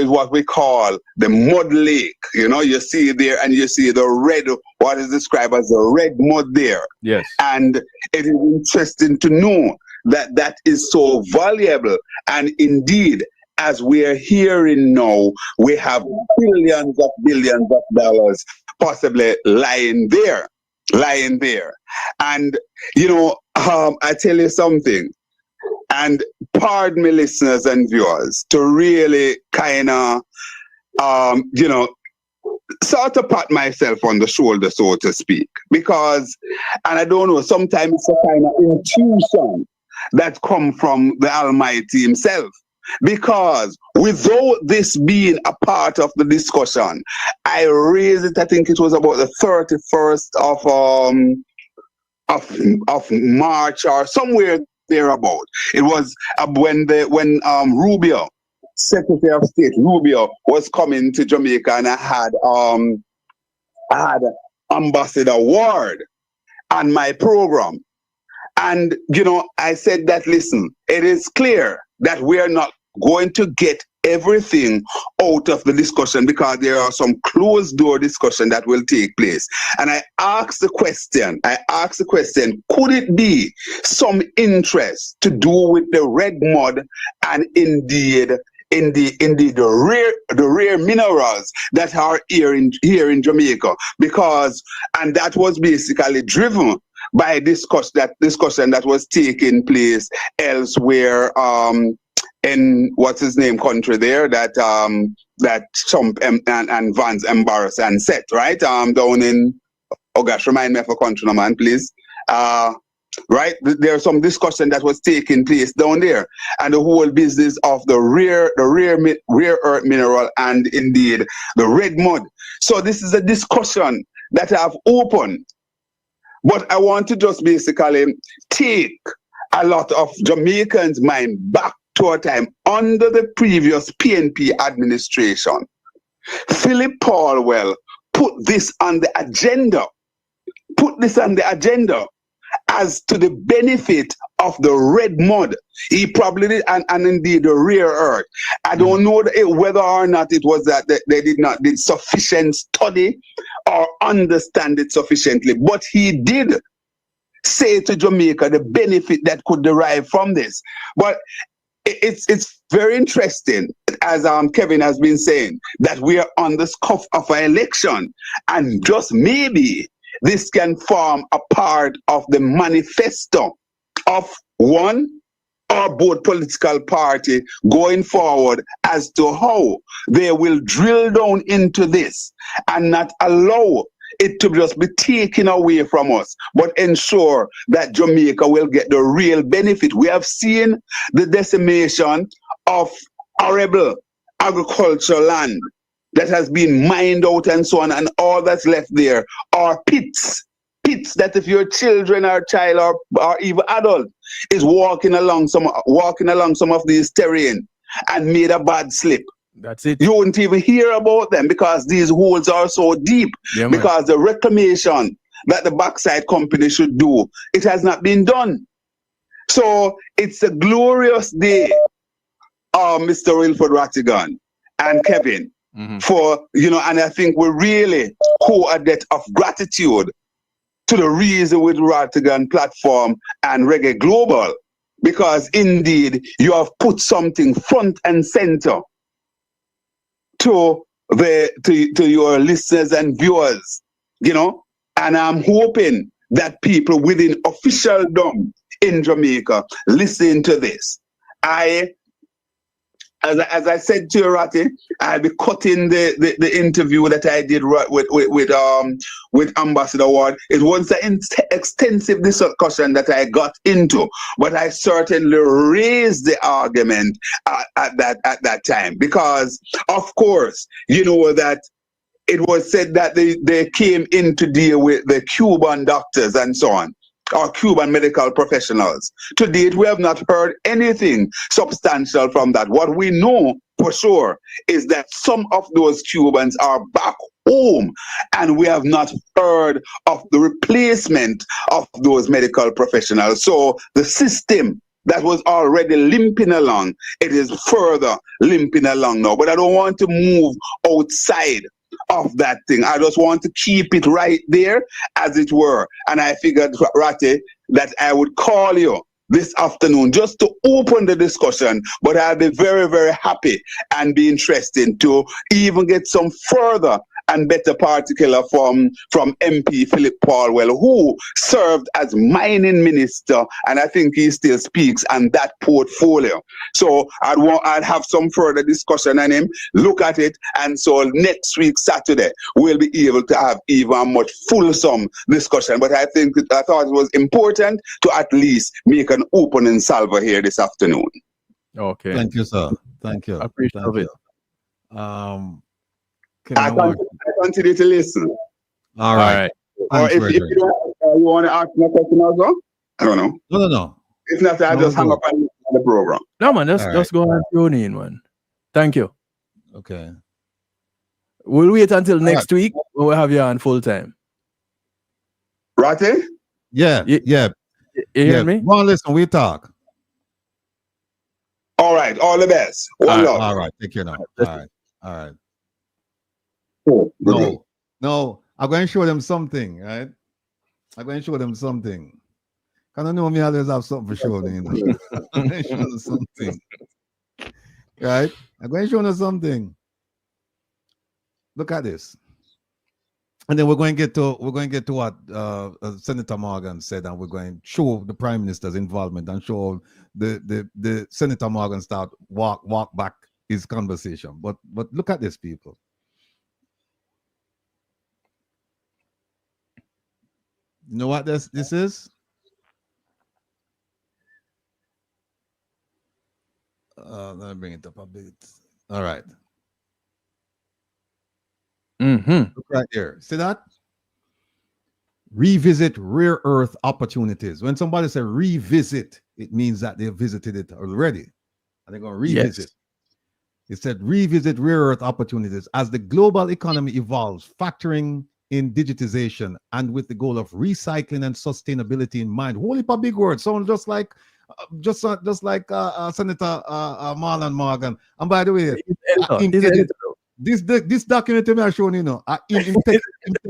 what we call the mud lake. You see there, and you see the red, what is described as the red mud there. Yes. And it is interesting to know that is so valuable. And indeed, as we are hearing now, we have billions of dollars possibly lying there. And, I tell you something, and pardon me, listeners and viewers, to really kind of, sort of pat myself on the shoulder, so to speak, because, and I don't know, sometimes it's a kind of intuition that come from the Almighty himself. Because without this being a part of the discussion, I raised it, I think it was about the 31st of March or somewhere thereabout. It was when Rubio, Secretary of State Rubio, was coming to Jamaica, and I had Ambassador Ward on my program. And, I said that, listen, it is clear that we are not going to get everything out of the discussion, because there are some closed door discussion that will take place. And I asked the question, could it be some interest to do with the red mud and indeed the rare minerals that are here in Jamaica? Because, and that was basically driven by discussion that was taking place elsewhere, in what's his name country there, that Trump and Vance embarrassed and set, right, down in, oh gosh, remind me of a country, no man, please. Right, there's some discussion that was taking place down there, and the whole business of the rare earth mineral and indeed the red mud. So this is a discussion that I've opened, but I want to just basically take a lot of Jamaicans' mind back to a time under the previous PNP administration. Philip Paulwell put this on the agenda. As to the benefit of the red mud. He probably did, and indeed the rare earth. I don't know whether or not it was that they did not did sufficient study or understand it sufficiently, but he did say to Jamaica the benefit that could derive from this. But it's very interesting, as Kevin has been saying, that we are on the cusp of an election, and just maybe this can form a part of the manifesto of one or both political party going forward as to how they will drill down into this and not allow it to just be taken away from us, but ensure that Jamaica will get the real benefit. We have seen the decimation of arable agricultural land that has been mined out and so on, and all that's left there are pits that if your children or child or even adult is walking along some of these terrain and made a bad slip. That's it. You wouldn't even hear about them because these holes are so deep. Yeah, man. Because the reclamation that the Bauxite company should do, it has not been done. So it's a glorious day, Mr. Wilford Rattigan and Kevin, for, and I think we really owe a debt of gratitude to the Reason with Rattigan platform and Reggae Global, because indeed you have put something front and center to your listeners and viewers, and I'm hoping that people within officialdom in Jamaica listen to this. As I said to you, Ratty, I'll be cutting the interview that I did with Ambassador Ward. It was an extensive discussion that I got into, but I certainly raised the argument at that time because, of course, you know that it was said that they came in to deal with the Cuban doctors and so on, or Cuban medical professionals. To date, we have not heard anything substantial from that. What we know for sure is that some of those Cubans are back home, and we have not heard of the replacement of those medical professionals. So the system that was already limping along, it is further limping along now. But I don't want to move outside of that thing. I just want to keep it right there, as it were. And I figured, Ratty, that I would call you this afternoon just to open the discussion, but I'll be very, very happy and be interested to even get some further and better particular from MP Philip Paulwell, who served as mining minister, and I think he still speaks on that portfolio. So I'd have some further discussion on him, look at it, and so next week, Saturday, we'll be able to have even much fulsome discussion. But I thought it was important to at least make an opening salvo here this afternoon. Okay. Thank you, sir. Thank you. I appreciate Thank it. you. I continue to listen. All right. Or Thanks, if you want to ask me a question as well, I don't know. No. If not, I'll just hang up on the program. No, man, just right. go and tune in, man. Thank you. Okay. We'll wait until next week when we'll have you on full time. Ratty? Yeah. You hear me? Go on, listen, we talk. All right. All the best. One love. All right. Take care now. All right. Cool. No, I'm going to show them something, right? I'm going to show them something. Because I know me always have something for showing, you know. I'm going to show them something. Right? I'm going to show them something. Look at this. And then we're going to get to what Senator Morgan said, and we're going to show the Prime Minister's involvement and show the Senator Morgan start walk back his conversation. But look at this, people. You know what this is? Let me bring it up a bit. All right. Look right there. See that? Revisit rare earth opportunities. When somebody says revisit, it means that they visited it already. And they're going to revisit. It said revisit rare earth opportunities as the global economy evolves, factoring in digitization and with the goal of recycling and sustainability in mind. Holy big word. Sound just like Senator Marlon Morgan. And by the way, this document I shown, you know, him take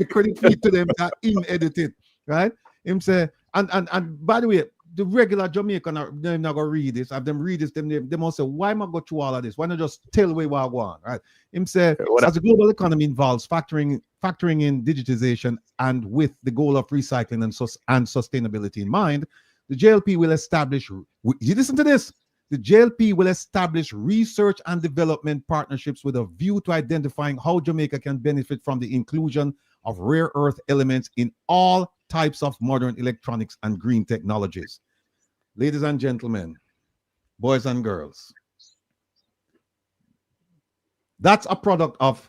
credit to them that him edited, right? Him say, and by the way, the regular Jamaican they're not gonna read this. Have them read this, they must say, why am I go through all of this? Why not just tell away what I want, right? Him say, as the global economy involves factoring in digitization and with the goal of recycling and sustainability in mind, the JLP will establish. You listen to this. The JLP will establish research and development partnerships with a view to identifying how Jamaica can benefit from the inclusion of rare earth elements in all types of modern electronics and green technologies. Ladies and gentlemen, boys and girls, that's a product of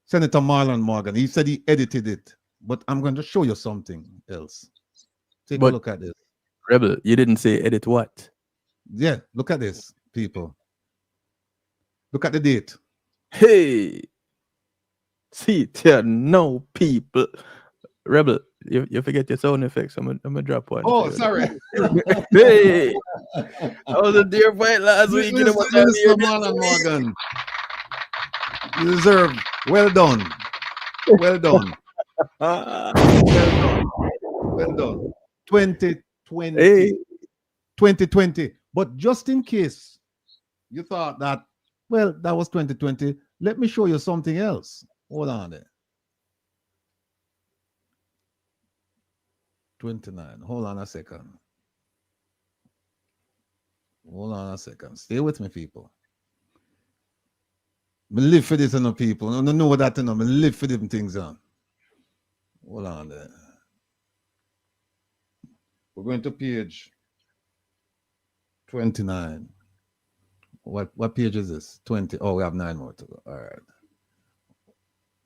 Senator Marlon Morgan. He said he edited it, but I'm going to show you something else. Take a look at this. Rebel, you didn't say edit what? Yeah, look at this, people. Look at the date. Hey, see, there no people. Rebel, you forget your sound effects. I'm gonna drop one. Oh, for you. sorry. Hey, I was a dear fight last week. You know what time Minister Marlon Morgan. You deserve. Well done. Well done. Ah, Well done. Well done. 2020. hey, 2020. But just in case you thought that, well, that was 2020, let me show you something else. Hold on there. 29. Hold on a second. Hold on a second. Stay with me, people. Me live for this, people. I don't know what that, me live for them things on. Hold on there. We're going to page 29. What page is this? 20. Oh, we have 9 more to go. All right.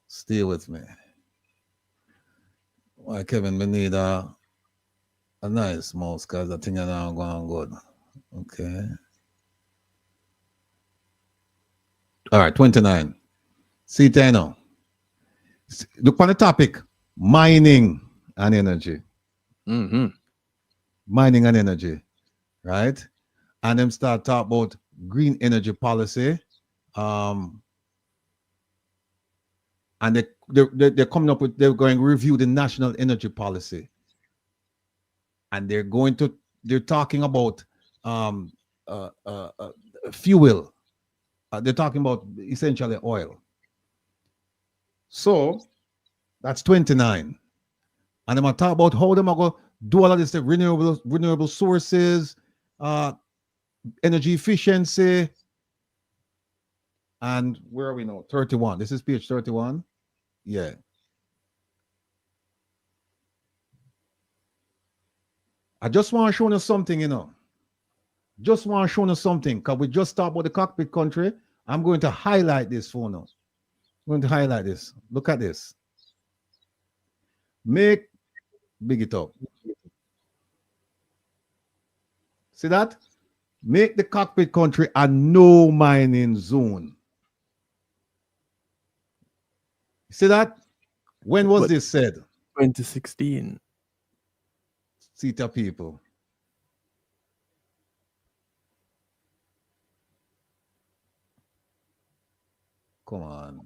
Stay with me. Why, Kevin, we need a nice mouse because the thing is not going good. Okay. All right, 29. See it now. Look on the topic, mining and energy. mm-hmm. Mining and energy, right? And them start talk about green energy policy. And they're coming up with, they're going to review the national energy policy. And they're talking about fuel. They're talking about essentially oil. So that's 29. And I'm going to talk about how they're going to do all of this, the renewable sources, energy efficiency. And where are we now? 31. This is page 31. Yeah. I just want to show you something, Just want to show you something, because we just talked about the cockpit country. I'm going to highlight this for now. I'm going to highlight this. Look at this. Big it up. See that? Make the cockpit country a no mining zone. See that? When was this said? 2016. CETA people. Come on.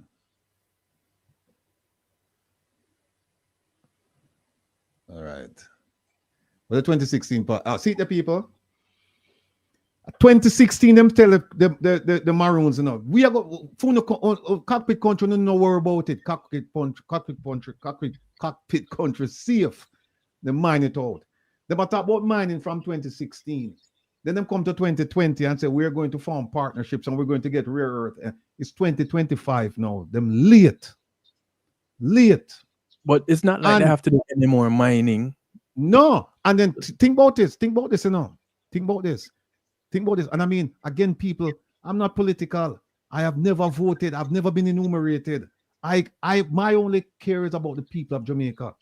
All right. Well, the 2016 part. See the people. 2016, them tell the Maroons, we are going to cockpit country, no worry about it. Cockpit country safe. They mine it out. They talk about mining from 2016. Then them come to 2020 and say we're going to form partnerships and we're going to get rare earth. It's 2025 now. Them late. But it's not like they have to do any more mining. No. And then think about this. Think about this. And I mean, again, people, I'm not political. I have never voted. I've never been enumerated. My only care is about the people of Jamaica.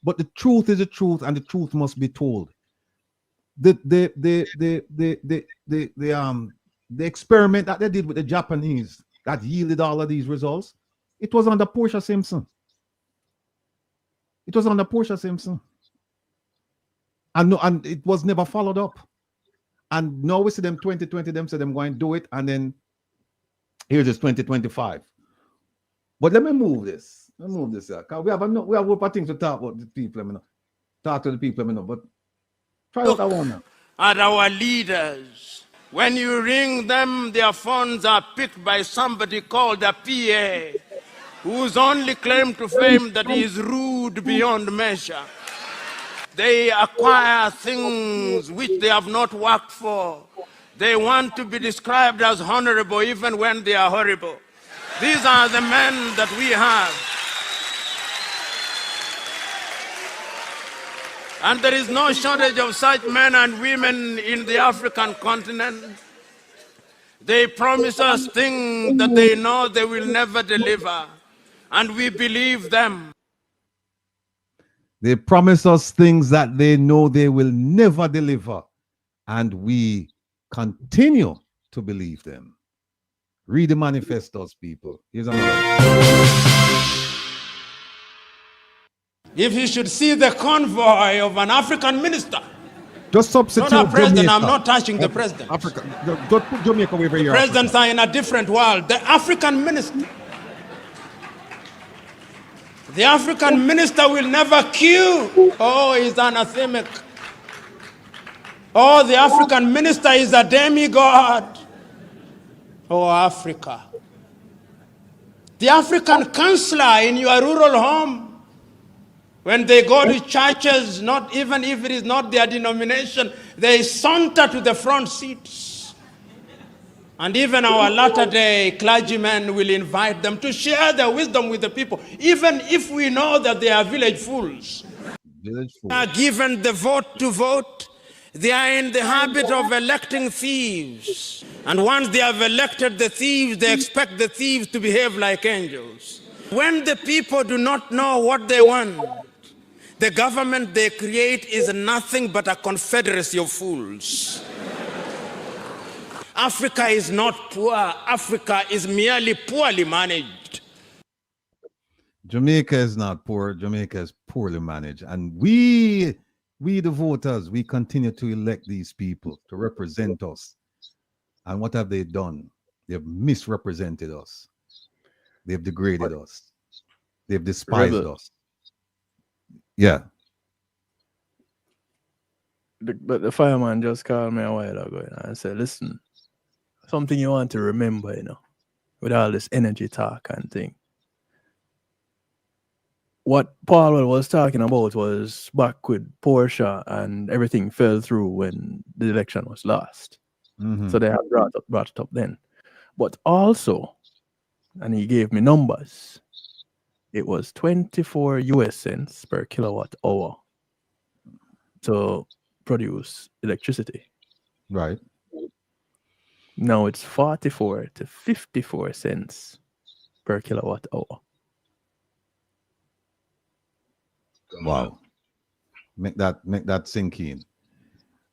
But the truth is the truth, and the truth must be told. The experiment that they did with the Japanese that yielded all of these results, it was under Portia Simpson. And it was never followed up. And now we see them 2020, them say them going to do it, and then here's this 2025. But let me move this. Because we have a lot of things to talk about the people. Talk to the people, but try what I want now. At our leaders, when you ring them, their phones are picked by somebody called a PA, whose only claim to fame that he is rude beyond measure. They acquire things which they have not worked for. They want to be described as honorable even when they are horrible. These are the men that we have. And there is no shortage of such men and women in the African continent. They promise us things that they know they will never deliver, and we believe them. They promise us things that they know they will never deliver, and we continue to believe them. Read the manifestos, people. Here's another. If you should see the convoy of an African minister, Just substitute not a president, Jamaica. I'm not touching the president. Africa. Just put Jamaica wherever you're. Presidents are in a different world. The African minister. The African minister will never queue. Oh, he's anathemic. Oh, the African minister is a demigod. Oh, Africa. The African counselor in your rural home, when they go to churches, not even if it is not their denomination, they saunter to the front seats. And even our latter-day clergymen will invite them to share their wisdom with the people, even if we know that they are village fools. Village fool. Are given the vote to vote, they are in the habit of electing thieves. And once they have elected the thieves, they expect the thieves to behave like angels. When the people do not know what they want, the government they create is nothing but a confederacy of fools. Africa is not poor. Africa is merely poorly managed. Jamaica is not poor. Jamaica is poorly managed. And we the voters, we continue to elect these people to represent us. And what have they done? They've misrepresented us. They've degraded us. They've despised us. Yeah. But the fireman just called me a while ago and said, listen, something you want to remember, with all this energy talk and thing. What Paul was talking about was back with Porsche and everything fell through when the election was lost. Mm-hmm. So they have brought it up then. But also, and he gave me numbers, it was 24 US cents per kilowatt hour to produce electricity. Right. Now it's 44 to 54 cents per kilowatt hour. Wow. Make that sink in.